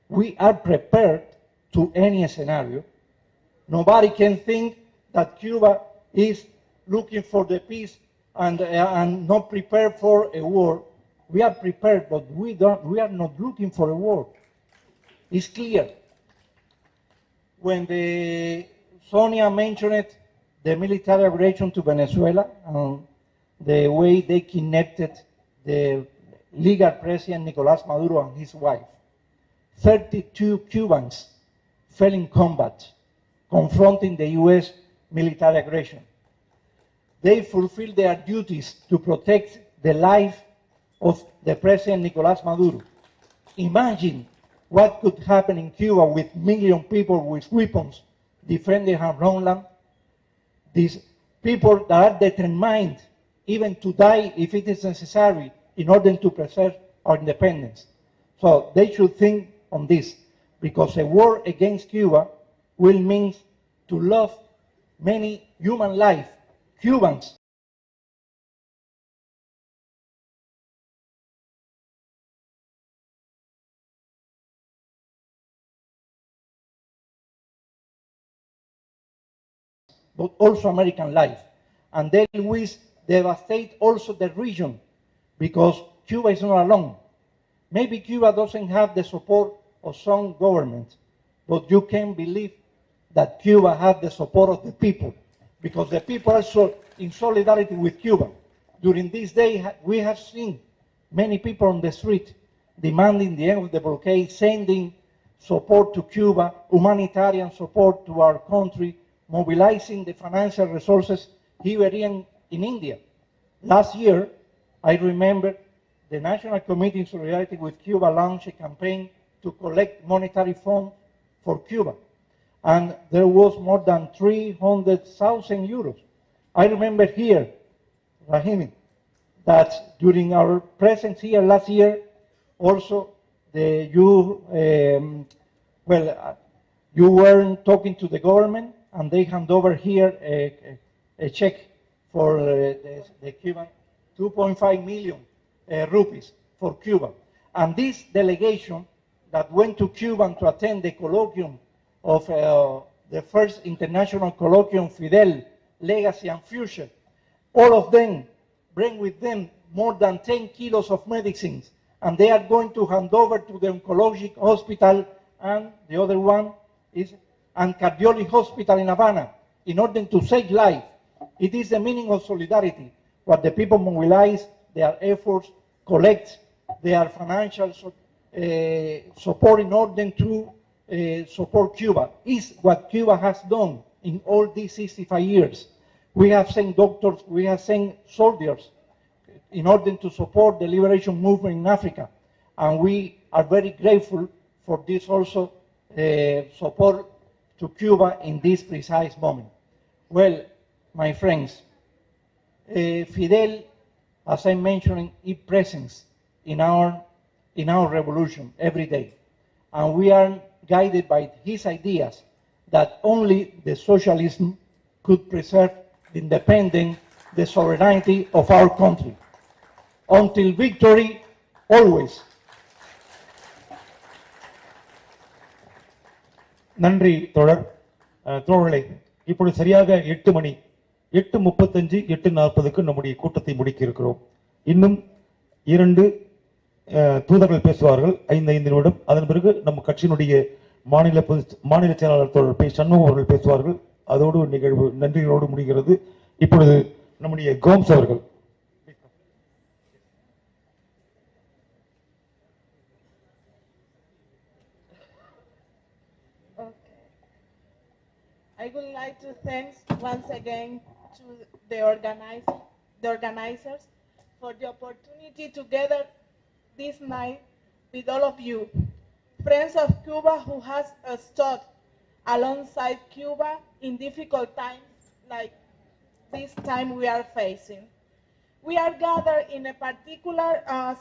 We are prepared to any scenario. Nobody can think that Cuba is looking for the peace and not prepared for a war. We are prepared, but we are not looking for a war. It's clear. When Sonia mentioned the military aggression to Venezuela, the way they kidnapped the legal president Nicolás Maduro and his wife, 32 Cubans fell in combat, confronting the US military aggression. They fulfilled their duties to protect the life of the president Nicolás Maduro. Imagine what could happen in Cuba with million people with weapons defending our homeland. These people that are determined even to die if it is necessary in order to preserve our independence. So they should think on this, because a war against Cuba will mean to lose many human lives, Cubans. But also American life. And then we devastate also the region because Cuba is not alone. Maybe Cuba doesn't have the support of some governments, but you can believe that Cuba has the support of the people because the people are in solidarity with Cuba. During this day, we have seen many people on the street demanding the end of the blockade, sending support to Cuba, humanitarian support to our country, mobilizing the financial resources here in India. Last year, I remember the National Committee in Solidarity with Cuba launched a campaign to collect monetary funds for Cuba. And there was more than 300,000 euros. I remember here, Rahimi, that during our presence here last year, also you weren't talking to the government, and they hand over here a check for the Cuban 2.5 million rupees for Cuba. And this delegation that went to Cuba to attend the colloquium of the first international colloquium, Fidel, Legacy and Future, all of them bring with them more than 10 kilos of medicines, and they are going to hand over to the oncologic hospital, and the other one is and cardiology hospital in Havana, in order to save life. It is the meaning of solidarity, what the people mobilize their efforts, collect their financial support in order to support Cuba. Is what Cuba has done in all these 65 years. We have sent doctors, we have sent soldiers in order to support the liberation movement in Africa. And we are very grateful for this also support to Cuba in this precise moment. Well, my friends, Fidel, as I mentioned, is present in our revolution every day. And we are guided by his ideas that only the socialism could preserve the independence, the sovereignty of our country. Until victory, always. நன்றி தோழர்களே. இப்பொழுது சரியாக 8 மணி 8:35 8:40க்கு நம்முடைய கூட்டத்தை முடிக்க இருக்கிறோம். இன்னும் 2 தூதர்கள் பேசுவார்கள் 5 நிமிடம். அதன் பிறகு நம்ம கட்சியினுடைய மாநில செயலாளர் தோழர் பி சண்முகம் அவர்கள் பேசுவார்கள். அதோடு நிகழ்வு நன்றிகளோடு முடிகிறது. இப்பொழுது நம்முடைய கோம்ஸ் அவர்கள். I would like to thank once again to the organizers for the opportunity to gather this night with all of you, friends of Cuba who has stood alongside Cuba in difficult times like this time we are facing. We are gathered in a particular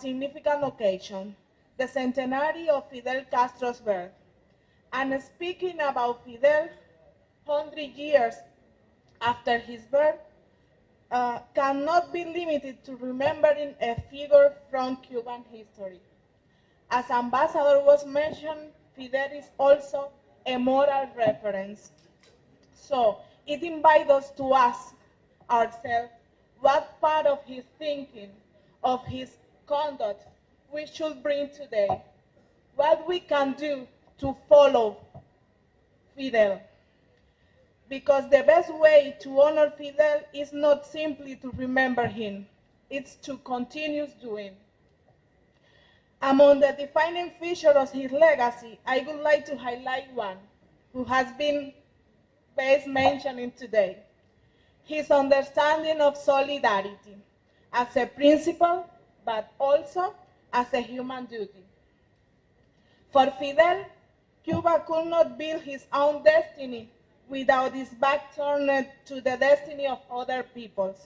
significant occasion, the centenary of Fidel Castro's birth. And speaking about Fidel, 100 years after his birth, cannot be limited to remembering a figure from Cuban history. As Ambassador was mentioned, Fidel is also a moral reference. So it invites us to ask ourselves what part of his thinking, of his conduct, we should bring today, what we can do to follow Fidel. Because the best way to honor Fidel is not simply to remember him, it's to continue doing. Among the defining features of his legacy, I would like to highlight one who has been best mentioned today. His understanding of solidarity as a principle, but also as a human duty. For Fidel, Cuba could not build his own destiny without his back turned to the destiny of other peoples.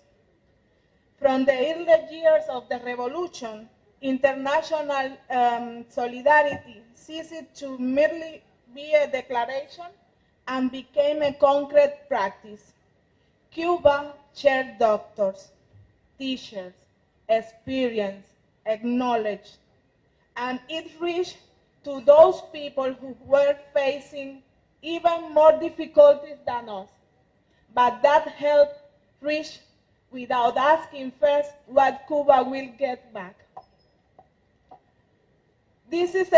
From the early years of the revolution, international solidarity ceased to merely be a declaration and became a concrete practice. Cuba shared doctors, teachers, experience, acknowledged, and it reached to those people who were facing even more difficulties than us. But that help reached without asking first what Cuba will get back. This is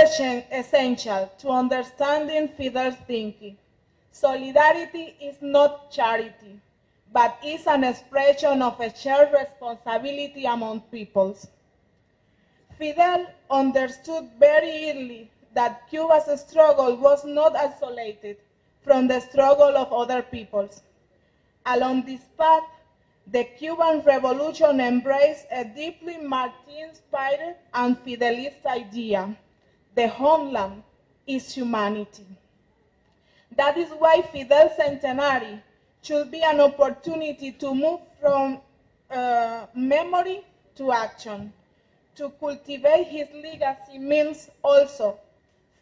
essential to understanding Fidel's thinking. Solidarity is not charity, but is an expression of a shared responsibility among peoples. Fidel understood very early that Cuba's struggle was not isolated from the struggle of other peoples. Along this path, the Cuban Revolution embraced a deeply Marx-inspired and Fidelist idea: the homeland is humanity. That is why Fidel's centenary should be an opportunity to move from memory to action. To cultivate his legacy means also,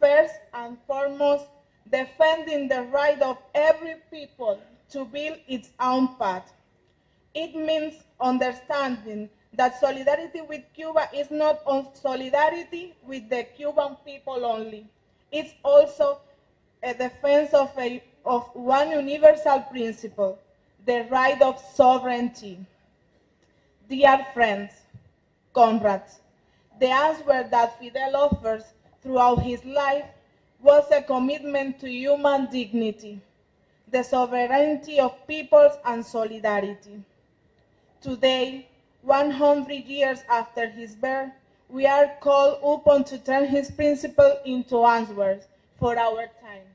first and foremost, defending the right of every people to build its own path. It means understanding that solidarity with Cuba is not solidarity with the Cuban people only. It's also a defense of one universal principle, the right of sovereignty. Dear friends, comrades, the answer that Fidel offers throughout his life was a commitment to human dignity, the sovereignty of peoples, and solidarity. Today, 100 years after his birth, we are called upon to turn his principles into answers for our time.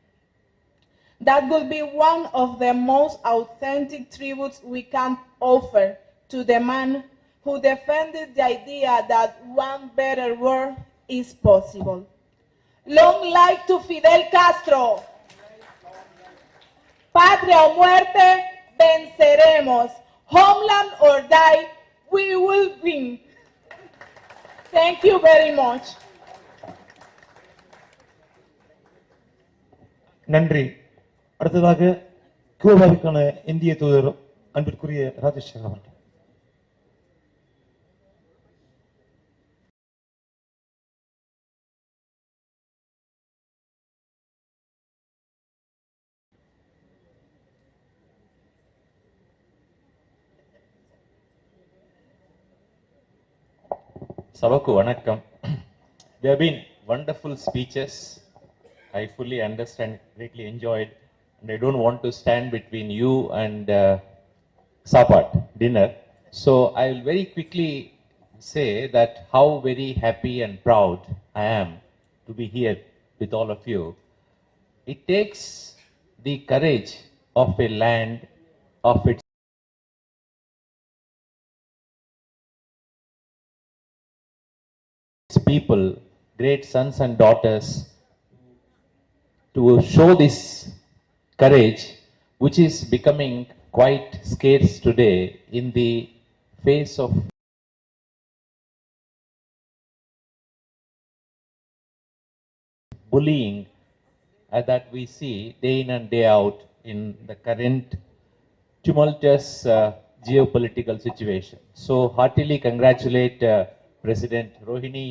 That would be one of the most authentic tributes we can offer to the man who defended the idea that one better world is possible. Long life to Fidel Castro. Patria o muerte, venceremos. Homeland or die, we will win. Thank you very much. நன்றி. அடுத்ததாக கியூபாவுக்கான இந்திய தூதர் அன்பிற்குரிய ராஜேஷ் அவர்கள். Savaku Vanakkam. There have been wonderful speeches. I fully understand, greatly enjoyed, and I don't want to stand between you and Sapat, dinner. So I will very quickly say that how very happy and proud I am to be here with all of you. It takes the courage of a land of its people, great sons and daughters, to show this courage, which is becoming quite scarce today in the face of bullying that we see day in and day out in the current tumultuous geopolitical situation. So heartily congratulate President Rohini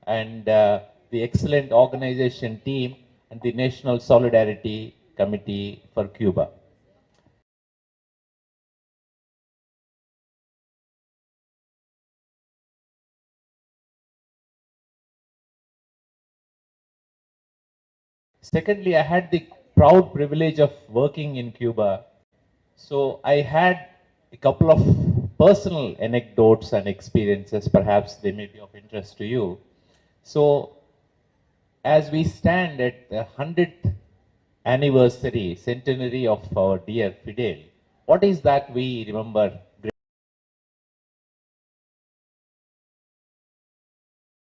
and the excellent organization team and the National Solidarity Committee for Cuba. Secondly, I had the proud privilege of working in Cuba. So I had a couple of personal anecdotes and experiences, perhaps they may be of interest to you. So as we stand at the 100th anniversary, centenary of our dear Fidel, what is that we remember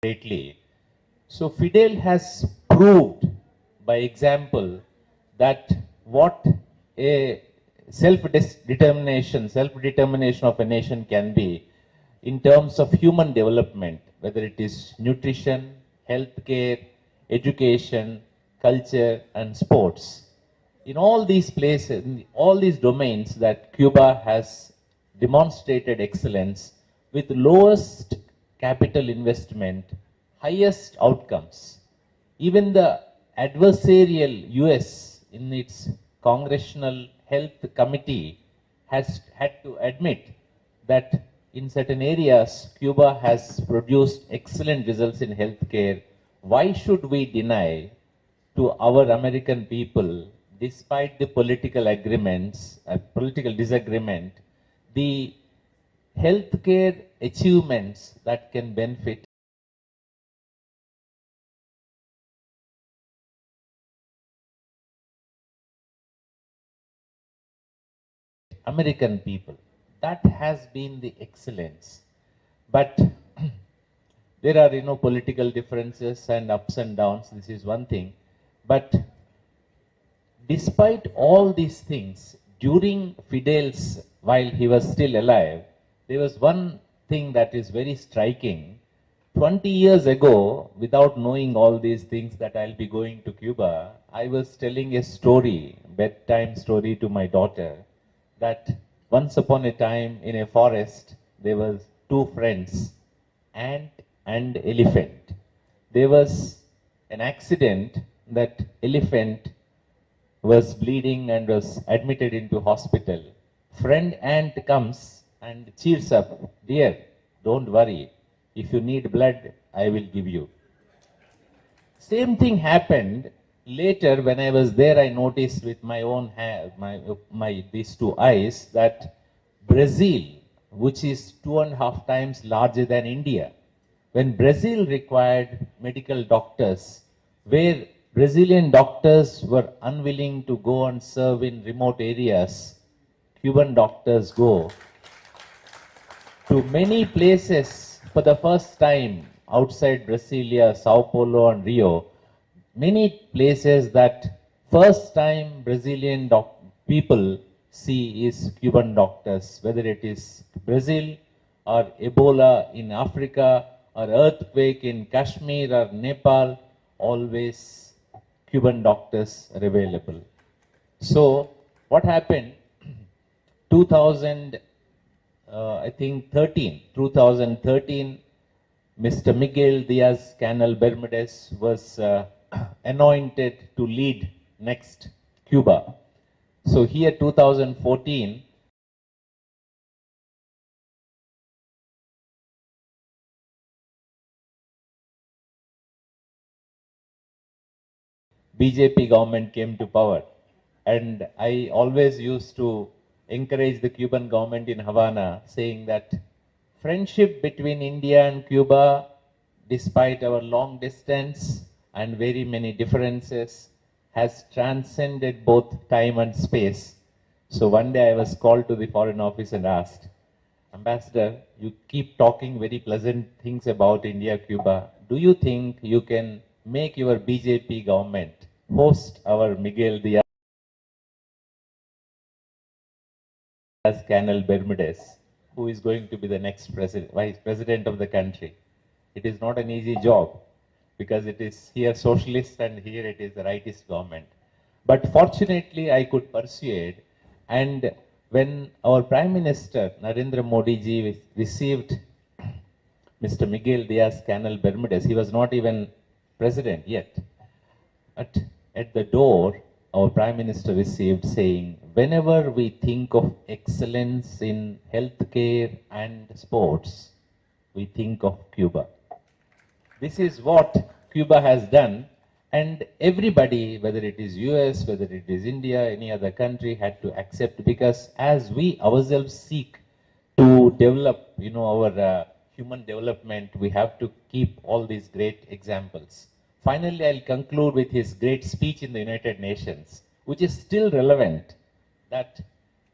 greatly? So Fidel has proved by example that what a self-determination of a nation can be in terms of human development whether it is nutrition, healthcare, education, culture, and sports. In all these places, in all these domains that Cuba has demonstrated excellence with lowest capital investment, highest outcomes. Even the adversarial US in its Congressional Health Committee has had to admit that in certain areas Cuba has produced excellent results in healthcare. Why should we deny to our American people, despite the political agreements, political disagreement, the healthcare achievements that can benefit American people? That has been the excellence. But there are, political differences and ups and downs. This is one thing. But despite all these things, during Fidel's, while he was still alive, there was one thing that is very striking. 20 years ago, without knowing all these things that I'll be going to Cuba, I was telling a story, bedtime story to my daughter, that once upon a time in a forest, there was two friends, ant and elephant. There was an accident that elephant was bleeding and was admitted into hospital. Friend ant comes and cheers up, dear, don't worry. If you need blood, I will give you. Same thing happened later when I was there. I noticed with my own these two eyes that Brazil, which is 2.5 times larger than India, when Brazil required medical doctors, where Brazilian doctors were unwilling to go and serve in remote areas, Cuban doctors go to many places for the first time outside Brasilia, Sao Paulo and Rio, many places that first time Brazilian people see is Cuban doctors, whether it is Brazil or Ebola in Africa or earthquake in Kashmir or Nepal, always Cuban doctors are available. So what happened? 2013, Mr. Miguel Diaz-Canel Bermudez was anointed to lead next Cuba. So here 2014, BJP government came to power. And I always used to encourage the Cuban government in Havana, saying that friendship between India and Cuba, despite our long distance and very many differences, has transcended both time and space. So one day I was called to the Foreign Office and asked, Ambassador, you keep talking very pleasant things about India, Cuba. Do you think you can make your BJP government host our Miguel Diaz-Canel Bermudez, who is going to be the next vice president of the country? It is not an easy job because it is here socialist and here it is the rightist government. But fortunately, I could persuade, and when our Prime Minister Narendra Modi ji received Mr. Miguel Diaz-Canel Bermudez, he was not even president yet. At the door, our Prime Minister received saying, whenever we think of excellence in healthcare and sports, we think of Cuba. This is what Cuba has done, and everybody, whether it is US, whether it is India, any other country, had to accept, because as we ourselves seek to develop, our human development, we have to keep all these great examples. Finally, I'll conclude with his great speech in the United Nations, which is still relevant, that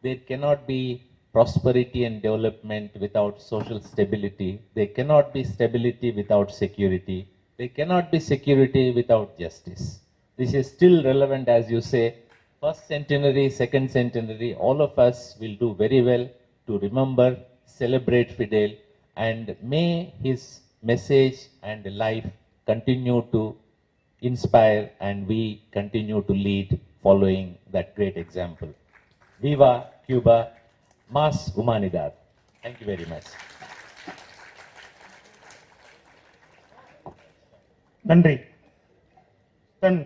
there cannot be prosperity and development without social stability. There cannot be stability without security. There cannot be security without justice. This is still relevant, as you say. First centenary, second centenary, all of us will do very well to remember, celebrate Fidel, and may his message and life continue to inspire, and we continue to lead following that great example. Viva Cuba, Más Humanidad. Thank you very much. நன்றி. தன்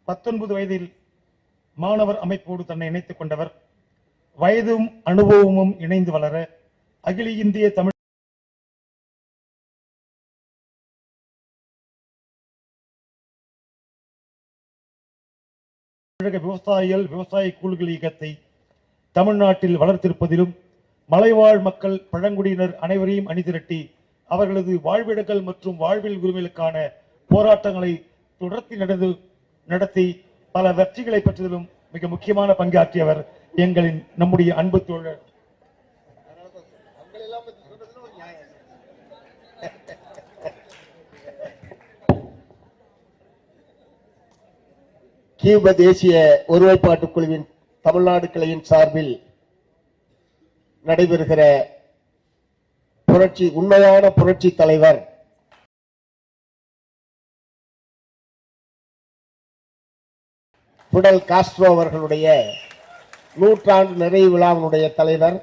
19 வயதில் மாணவர் அமைப்போடு தன்னை இணைத்துக் கொண்டவர். வயதும் அனுபவமும் இணைந்து வளர அகில இந்திய தமிழ் விவசாய கூலிகள் இயக்கத்தை தமிழ்நாட்டில் வளர்த்திருப்பதிலும் மலைவாழ் மக்கள் பழங்குடியினர் அனைவரையும் அணிதிரட்டி அவர்களது வாழ்விடங்கள் மற்றும் வாழ்வியல் உரிமைகளுக்கான போராட்டங்களை தொடர்ந்து நடத்தி பல வெற்றிகளை பெற்றதிலும் மிக முக்கியமான பங்காற்றியவர் நம்முடைய அன்பு தோழர் கியூபா தேசிய ஒருமைப்பாட்டு குழுவின் தமிழ்நாடு கிளையின் சார்பில் நடைபெறுகிற உண்மையான புரட்சி தலைவர் பிடல் காஸ்ட்ரோ அவர்களுடைய 100ஆண்டு நிறைவு விழாவினுடைய தலைவர்,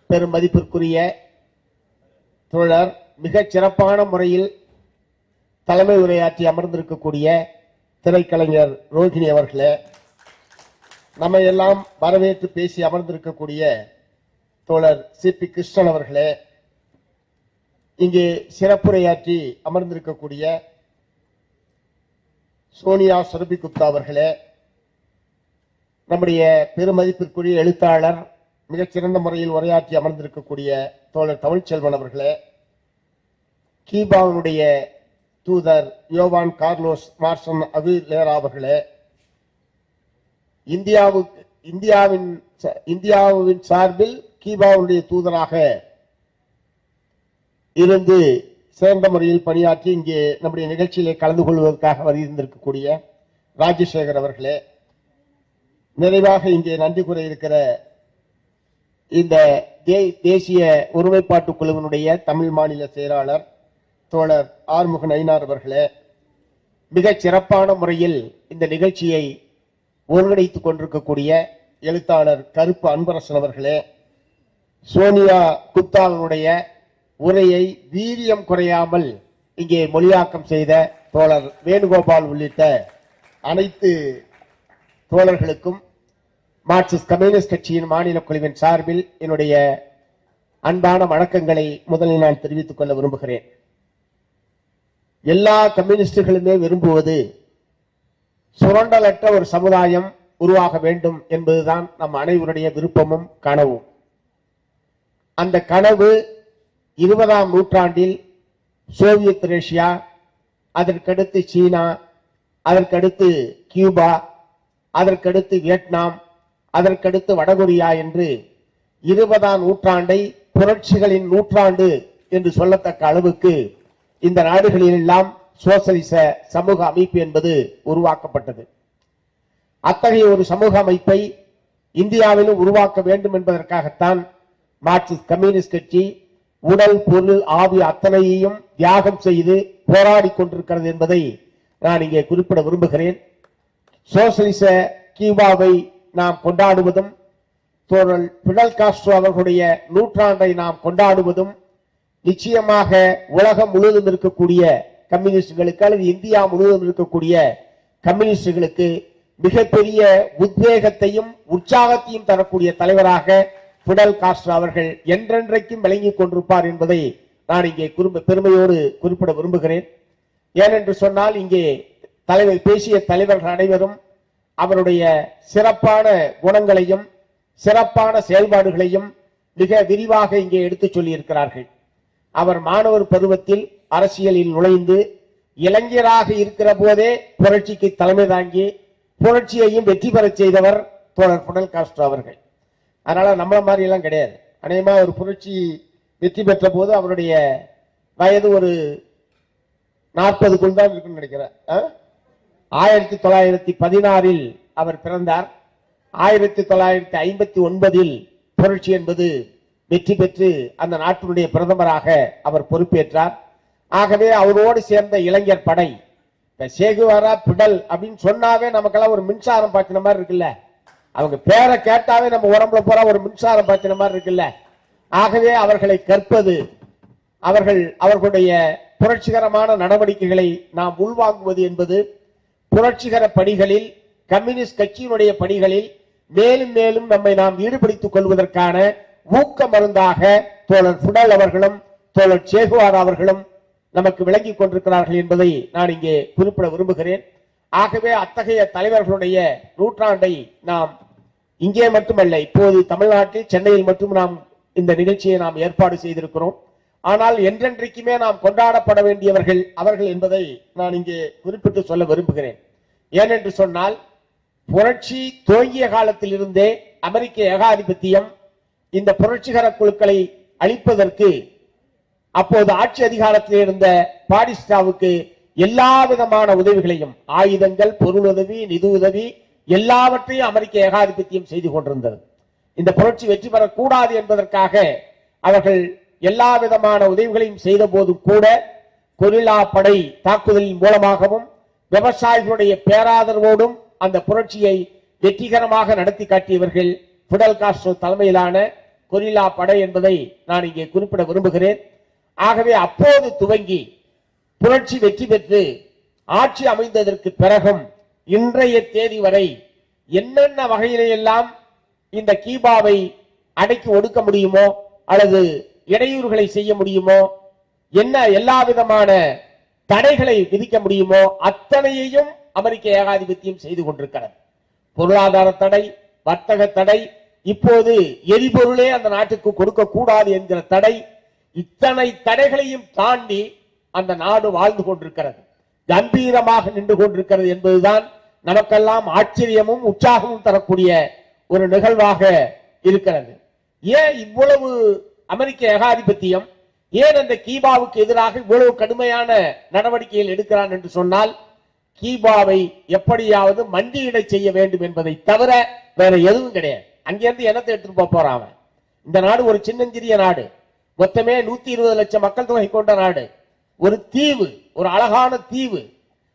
பெரும் மதிப்பிற்குரிய தோழர், மிகச் சிறப்பான முறையில் தலைமை உரையாற்றி அமர்ந்திருக்கக்கூடிய திரைக்கலைஞர் ரோஹிணி அவர்களே, நம்மை எல்லாம் வரவேற்று பேசி அமர்ந்திருக்கக்கூடிய தோழர் சிபி கிருஷ்ணன் அவர்களே, இங்கே சிறப்புரையாற்றி அமர்ந்திருக்கக்கூடிய சோனியா சுரபிகுப்தா அவர்களே, நம்முடைய பெருமதிப்பிற்குரிய எழுத்தாளர், மிகச்சிறந்த முறையில் உரையாற்றி அமர்ந்திருக்கக்கூடிய தோழர் தமிழ்ச்செல்வன் அவர்களே, கியூபாவினுடைய தூதர் யோவான் கார்லோஸ் மார்சன் அவிலேரா அவர்களே, இந்தியாவின் சார்பில் கியூபாவுடைய தூதராக இருந்து சிறந்த முறையில் பணியாற்றி இங்கே நம்முடைய நிகழ்ச்சியிலே கலந்து கொள்வதற்காக வருகின்றிருக்கக்கூடிய ராஜசேகர் அவர்களே, நிறைவாக இங்கே நன்றி கூற இருக்கிற இந்த தேசிய ஒருமைப்பாட்டு குழுவினுடைய தமிழ் மாநில செயலாளர் தோழர் ஆறுமுகன் ஐனார் அவர்களே, மிகச் சிறப்பான முறையில் இந்த நிகழ்ச்சியை ஒருங்கிணைத்துக் கொண்டிருக்கக்கூடிய எழுத்தாளர் கருப்பு அன்பரசன் அவர்களே, சோனியா குப்தாவினுடைய உரையை வீரியம் குறையாமல் இங்கே மொழியாக்கம் செய்த தோழர் வேணுகோபால் உள்ளிட்ட அனைத்து தோழர்களுக்கும் மார்க்சிஸ்ட் கம்யூனிஸ்ட் கட்சியின் மாநில குழுவின் சார்பில் என்னுடைய அன்பான வணக்கங்களை முதலில் நான் தெரிவித்துக் கொள்ள விரும்புகிறேன். எல்லா கம்யூனிஸ்டுகளுமே விரும்புவது சுரண்டலற்ற ஒரு சமுதாயம் உருவாக வேண்டும் என்பதுதான் நம் அனைவருடைய விருப்பமும் கனவும். அந்த கனவு 20ஆம் நூற்றாண்டில் சோவியத் ரஷ்யா, அதற்கடுத்து சீனா, அதற்கடுத்து கியூபா, அதற்கடுத்து வியட்நாம், அதற்கடுத்து வடகொரியா என்று 20ஆம் நூற்றாண்டை புரட்சிகளின் நூற்றாண்டு என்று சொல்லத்தக்க அளவுக்கு இந்த நாடுகளில் எல்லாம் சோசலிச சமூக அமைப்பு என்பது உருவாக்கப்பட்டது. அத்தகைய ஒரு சமூக அமைப்பை இந்தியாவிலும் உருவாக்க வேண்டும் என்பதற்காகத்தான் மார்க்சிஸ்ட் கம்யூனிஸ்ட் கட்சி உடல் பொருள் ஆவி அத்தனையையும் தியாகம் செய்து போராடி கொண்டிருக்கிறது என்பதை நான் இங்கே குறிப்பிட விரும்புகிறேன். சோசலிச கியூபாவை நாம் கொண்டாடுவதும், தோழர் பிடல் காஸ்ட்ரோ அவர்களுடைய நூற்றாண்டை நாம் கொண்டாடுவதும் நிச்சயமாக உலகம் முழுவதும் இருக்கக்கூடிய கம்யூனிஸ்டுகளுக்கு அல்லது இந்தியா முழுவதும் இருக்கக்கூடிய கம்யூனிஸ்டுகளுக்கு மிகப்பெரிய உத்வேகத்தையும் உற்சாகத்தையும் தரக்கூடிய தலைவராக பிடல் காஸ்ட்ரோ அவர்கள் என்றென்றைக்கும் விளங்கிக் கொண்டிருப்பார் என்பதை நான் இங்கே பெருமையோடு குறிப்பிட விரும்புகிறேன். ஏனென்று சொன்னால் இங்கே பேசிய தலைவர்கள் அனைவரும் அவருடைய சிறப்பான குணங்களையும் சிறப்பான செயல்பாடுகளையும் மிக விரிவாக இங்கே எடுத்துச் சொல்லி இருக்கிறார்கள். அவர் மாணவர் பருவத்தில் அரசியலில் நுழைந்து இளைஞராக இருக்கிற போதே புரட்சிக்கு தலைமை தாங்கி புரட்சியையும் வெற்றி பெற செய்தவர் தோழர் பிடல் காஸ்ட்ரோ அவர்கள். அதனால நம்மள மாதிரி எல்லாம் கிடையாது. அநேகமா ஒரு புரட்சி வெற்றி பெற்ற போது அவருடைய வயது ஒரு 40க்குள் தான் இருக்குன்னு நினைக்கிறேன். 1916 அவர் பிறந்தார். 1959 புரட்சி என்பது வெற்றி பெற்று அந்த நாட்டினுடைய பிரதமராக அவர் பொறுப்பேற்றார். ஆகவே அவரோடு சேர்ந்த இளைஞர் படை சேகுவாரா பிடல் அப்படின்னு சொன்னாவே நமக்கெல்லாம் ஒரு மின்சாரம் பாய்ச்சின மாதிரி இருக்குல்ல. அவங்க பேரை கேட்டாவே நம்ம உடம்புல போற ஒரு மின்சாரம் பாய்ச்சின மாதிரி இருக்குல்ல. ஆகவே அவர்களை கற்பது, அவர்களுடைய புரட்சிகரமான நடவடிக்கைகளை நாம் உள்வாங்குவது என்பது புரட்சிகர பணிகளில், கம்யூனிஸ்ட் கட்சியினுடைய பணிகளில் மேலும் மேலும் நம்மை நாம் ஈடுபடுத்திக் கொள்வதற்கான ஊக்க மருந்தாக தோழர் பிடல் அவர்களும் தோழர் சேகுவாரா அவர்களும் நமக்கு விளங்கிக் கொண்டிருக்கிறார்கள் என்பதை நான் இங்கே குறிப்பிட விரும்புகிறேன். ஆகவே அத்தகைய தலைவர்களுடைய நூற்றாண்டை நாம் இங்கே மட்டுமல்ல, இப்போது தமிழ்நாட்டில் சென்னையில் மட்டும் நாம் இந்த நிகழ்ச்சியை நாம் ஏற்பாடு செய்திருக்கிறோம். ஆனால் என்றென்றைக்குமே நாம் கொண்டாடப்பட வேண்டியவர்கள் அவர்கள் என்பதை நான் இங்கே குறிப்பிட்டு சொல்ல விரும்புகிறேன். ஏனென்று சொன்னால், புரட்சி துவங்கிய காலத்தில் இருந்தே அமெரிக்க ஏகாதிபத்தியம் இந்த புரட்சிகர குழுக்களை அழிப்பதற்கு அப்போது ஆட்சி அதிகாரத்தில் இருந்த பாடிஸ்டாவுக்கு எல்லா விதமான உதவிகளையும், ஆயுதங்கள், பொருளுதவி, நிதி உதவி எல்லாவற்றையும் அமெரிக்க ஏகாதிபத்தியம் செய்து கொண்டிருந்தது. இந்த புரட்சி வெற்றி பெறக்கூடாது என்பதற்காக அவர்கள் எல்லா விதமான உதவிகளையும் செய்த போதும் கூட கொரில்லா படை தாக்குதலின் மூலமாகவும் விவசாயிகளுடைய பேராதரவோடும் அந்த புரட்சியை வெற்றிகரமாக நடத்தி காட்டியவர்கள் பிடல் காஸ்ட்ரோ தலைமையிலான கொரில்லா படை என்பதை நான் இங்கே குறிப்பிட விரும்புகிறேன். ஆகவே அப்போது துவங்கி புரட்சி வெற்றி பெற்று ஆட்சி அமைந்ததற்கு பிறகும் இன்றைய தேதி வரை என்னென்ன வகையிலெல்லாம் இந்த கீபாவை அடக்கி ஒடுக்க முடியுமோ அல்லது இடையூறுகளை செய்ய முடியுமோ, என்ன எல்லா விதமான தடைகளை விதிக்க முடியுமோ அத்தனையையும் அமெரிக்க ஏகாதிபத்தியம் செய்து கொண்டிருக்கிறது. பொருளாதார தடை, வர்த்தக தடை, இப்போது எரிபொருளே அந்த நாட்டுக்கு கொடுக்க கூடாது என்கிற தடை, இத்தனை தடைகளையும் தாண்டி அந்த நாடு வாழ்ந்து கொண்டிருக்கிறது, கம்பீரமாக நின்று கொண்டிருக்கிறது என்பதுதான் நமக்கெல்லாம் ஆச்சரியமும் உற்சாகமும் தரக்கூடிய ஒரு நிகழ்வாக இருக்கிறது. ஏன் இவ்வளவு அமெரிக்க ஏகாதிபத்தியம், ஏன் அந்த கீபாவுக்கு எதிராக இவ்வளவு கடுமையான நடவடிக்கைகள் எடுக்கிறான் என்று சொன்னால், கீபாவை எப்படியாவது மண்டியிட செய்ய வேண்டும் என்பதை தவிர வேற எதுவும் கிடையாது. அங்கிருந்து என்னத்தை எடுத்துட்டு போறான். இந்த நாடு ஒரு சின்னஞ்சிறிய நாடு, மொத்தமே 120 லட்சம் மக்கள் தொகை கொண்ட நாடு, ஒரு தீவு, ஒரு அழகான தீவு.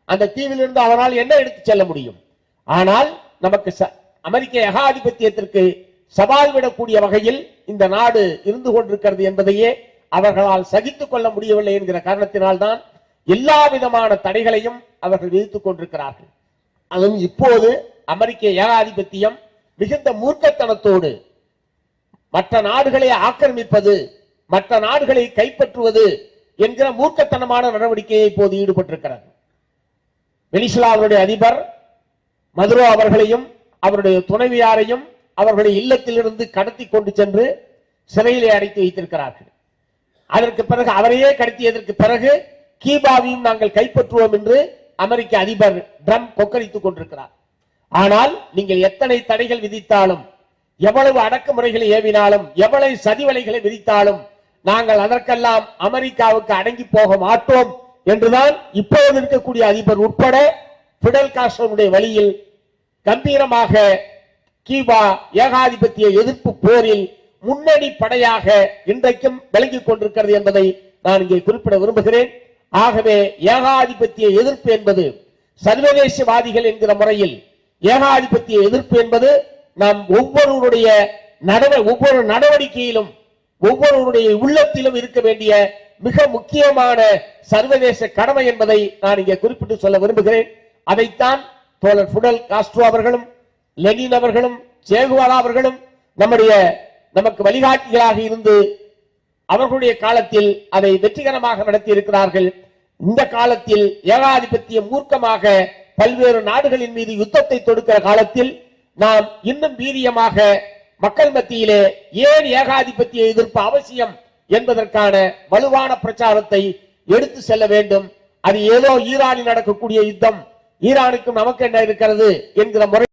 அந்த தீவிலிருந்து அவனால் என்ன எடுத்து செல்ல முடியும்? ஆனால் நமக்கு அமெரிக்க ஏகாதிபத்தியத்திற்கு சவால் விடக்கூடிய வகையில் இந்த நாடு இருந்து கொண்டிருக்கிறது என்பதையே அவர்களால் சகித்துக் கொள்ள முடியவில்லை என்கிற காரணத்தினால்தான் எல்லா விதமான தடைகளையும் அவர்கள் விதித்துக் கொண்டிருக்கிறார்கள். அதுவும் இப்போது அமெரிக்க ஏகாதிபத்தியம் மிகுந்த மூர்க்கத்தனத்தோடு மற்ற நாடுகளை ஆக்கிரமிப்பது, மற்ற நாடுகளை கைப்பற்றுவது என்கிற மூர்க்கத்தனமான நடவடிக்கையை இப்போது ஈடுபட்டிருக்கிறது. வெனிசுலாவுடைய அதிபர் மதுரோ அவர்களையும் அவருடைய துணைவியாரையும் அவர்களுடைய இல்லத்திலிருந்து கடத்தி கொண்டு சென்று சிறையிலே அடைத்து வைத்திருக்கிறார்கள். அதற்கு பிறகு அவரையே கடத்தியதற்கு பிறகு கீபாவையும் நாங்கள் கைப்பற்றுவோம் என்று அமெரிக்க அதிபர் ட்ரம்ப் கொக்கரித்துக் கொண்டிருக்கிறார். ஆனால் நீங்கள் எத்தனை தடைகள் விதித்தாலும், எவ்வளவு அடக்குமுறைகளை ஏவினாலும், எவ்வளவு சதிவலைகளை விதித்தாலும் நாங்கள் அதற்கெல்லாம் அமெரிக்காவுக்கு அடங்கி போக மாட்டோம் என்றுதான் இப்போது இருக்கக்கூடிய அதிபர் உட்பட பிடல் காஸ்ட்ரோவுடைய வழியில் கம்பீரமாக கீபா ஏகாதிபத்திய எதிர்ப்பு போரில் முன்னணி படையாக இன்றைக்கும் விளங்கிக் கொண்டிருக்கிறது என்பதை நான் இங்கே குறிப்பிட விரும்புகிறேன். ஆகவே ஏகாதிபத்திய எதிர்ப்பு என்பது சர்வதேசவாதிகள் என்கிற முறையில் ஏகாதிபத்திய எதிர்ப்பு என்பது நாம் ஒவ்வொரு நடவடிக்கையிலும் ஒவ்வொருவருடைய உள்ளத்திலும் இருக்க வேண்டிய மிக முக்கியமான சர்வதேச கடமை என்பதை நான் இங்கே குறிப்பிட்டு சொல்ல விரும்புகிறேன். அதைத்தான் தோழர் பிடல் காஸ்ட்ரோ அவர்களும் லெனின் அவர்களும் சேகுவாரா அவர்களும் நமக்கு வழிகாட்டிகளாக இருந்து அவர்களுடைய காலத்தில் அதை வெற்றிகரமாக நடத்தி இருக்கிறார்கள். இந்த காலத்தில் ஏகாதிபத்திய மூர்க்கமாக பல்வேறு நாடுகளின் மீது யுத்தத்தை தொடுக்கிற காலத்தில் நாம் இன்னும் வீரியமாக மக்கள் மத்தியிலே ஏன் ஏகாதிபத்திய எதிர்ப்பு அவசியம் என்பதற்கான வலுவான பிரச்சாரத்தை எடுத்து செல்ல வேண்டும். அது ஏதோ ஈரானில் நடக்கக்கூடிய யுத்தம், ஈரானுக்கும் நமக்கு என்ன இருக்கிறது என்கிற முறை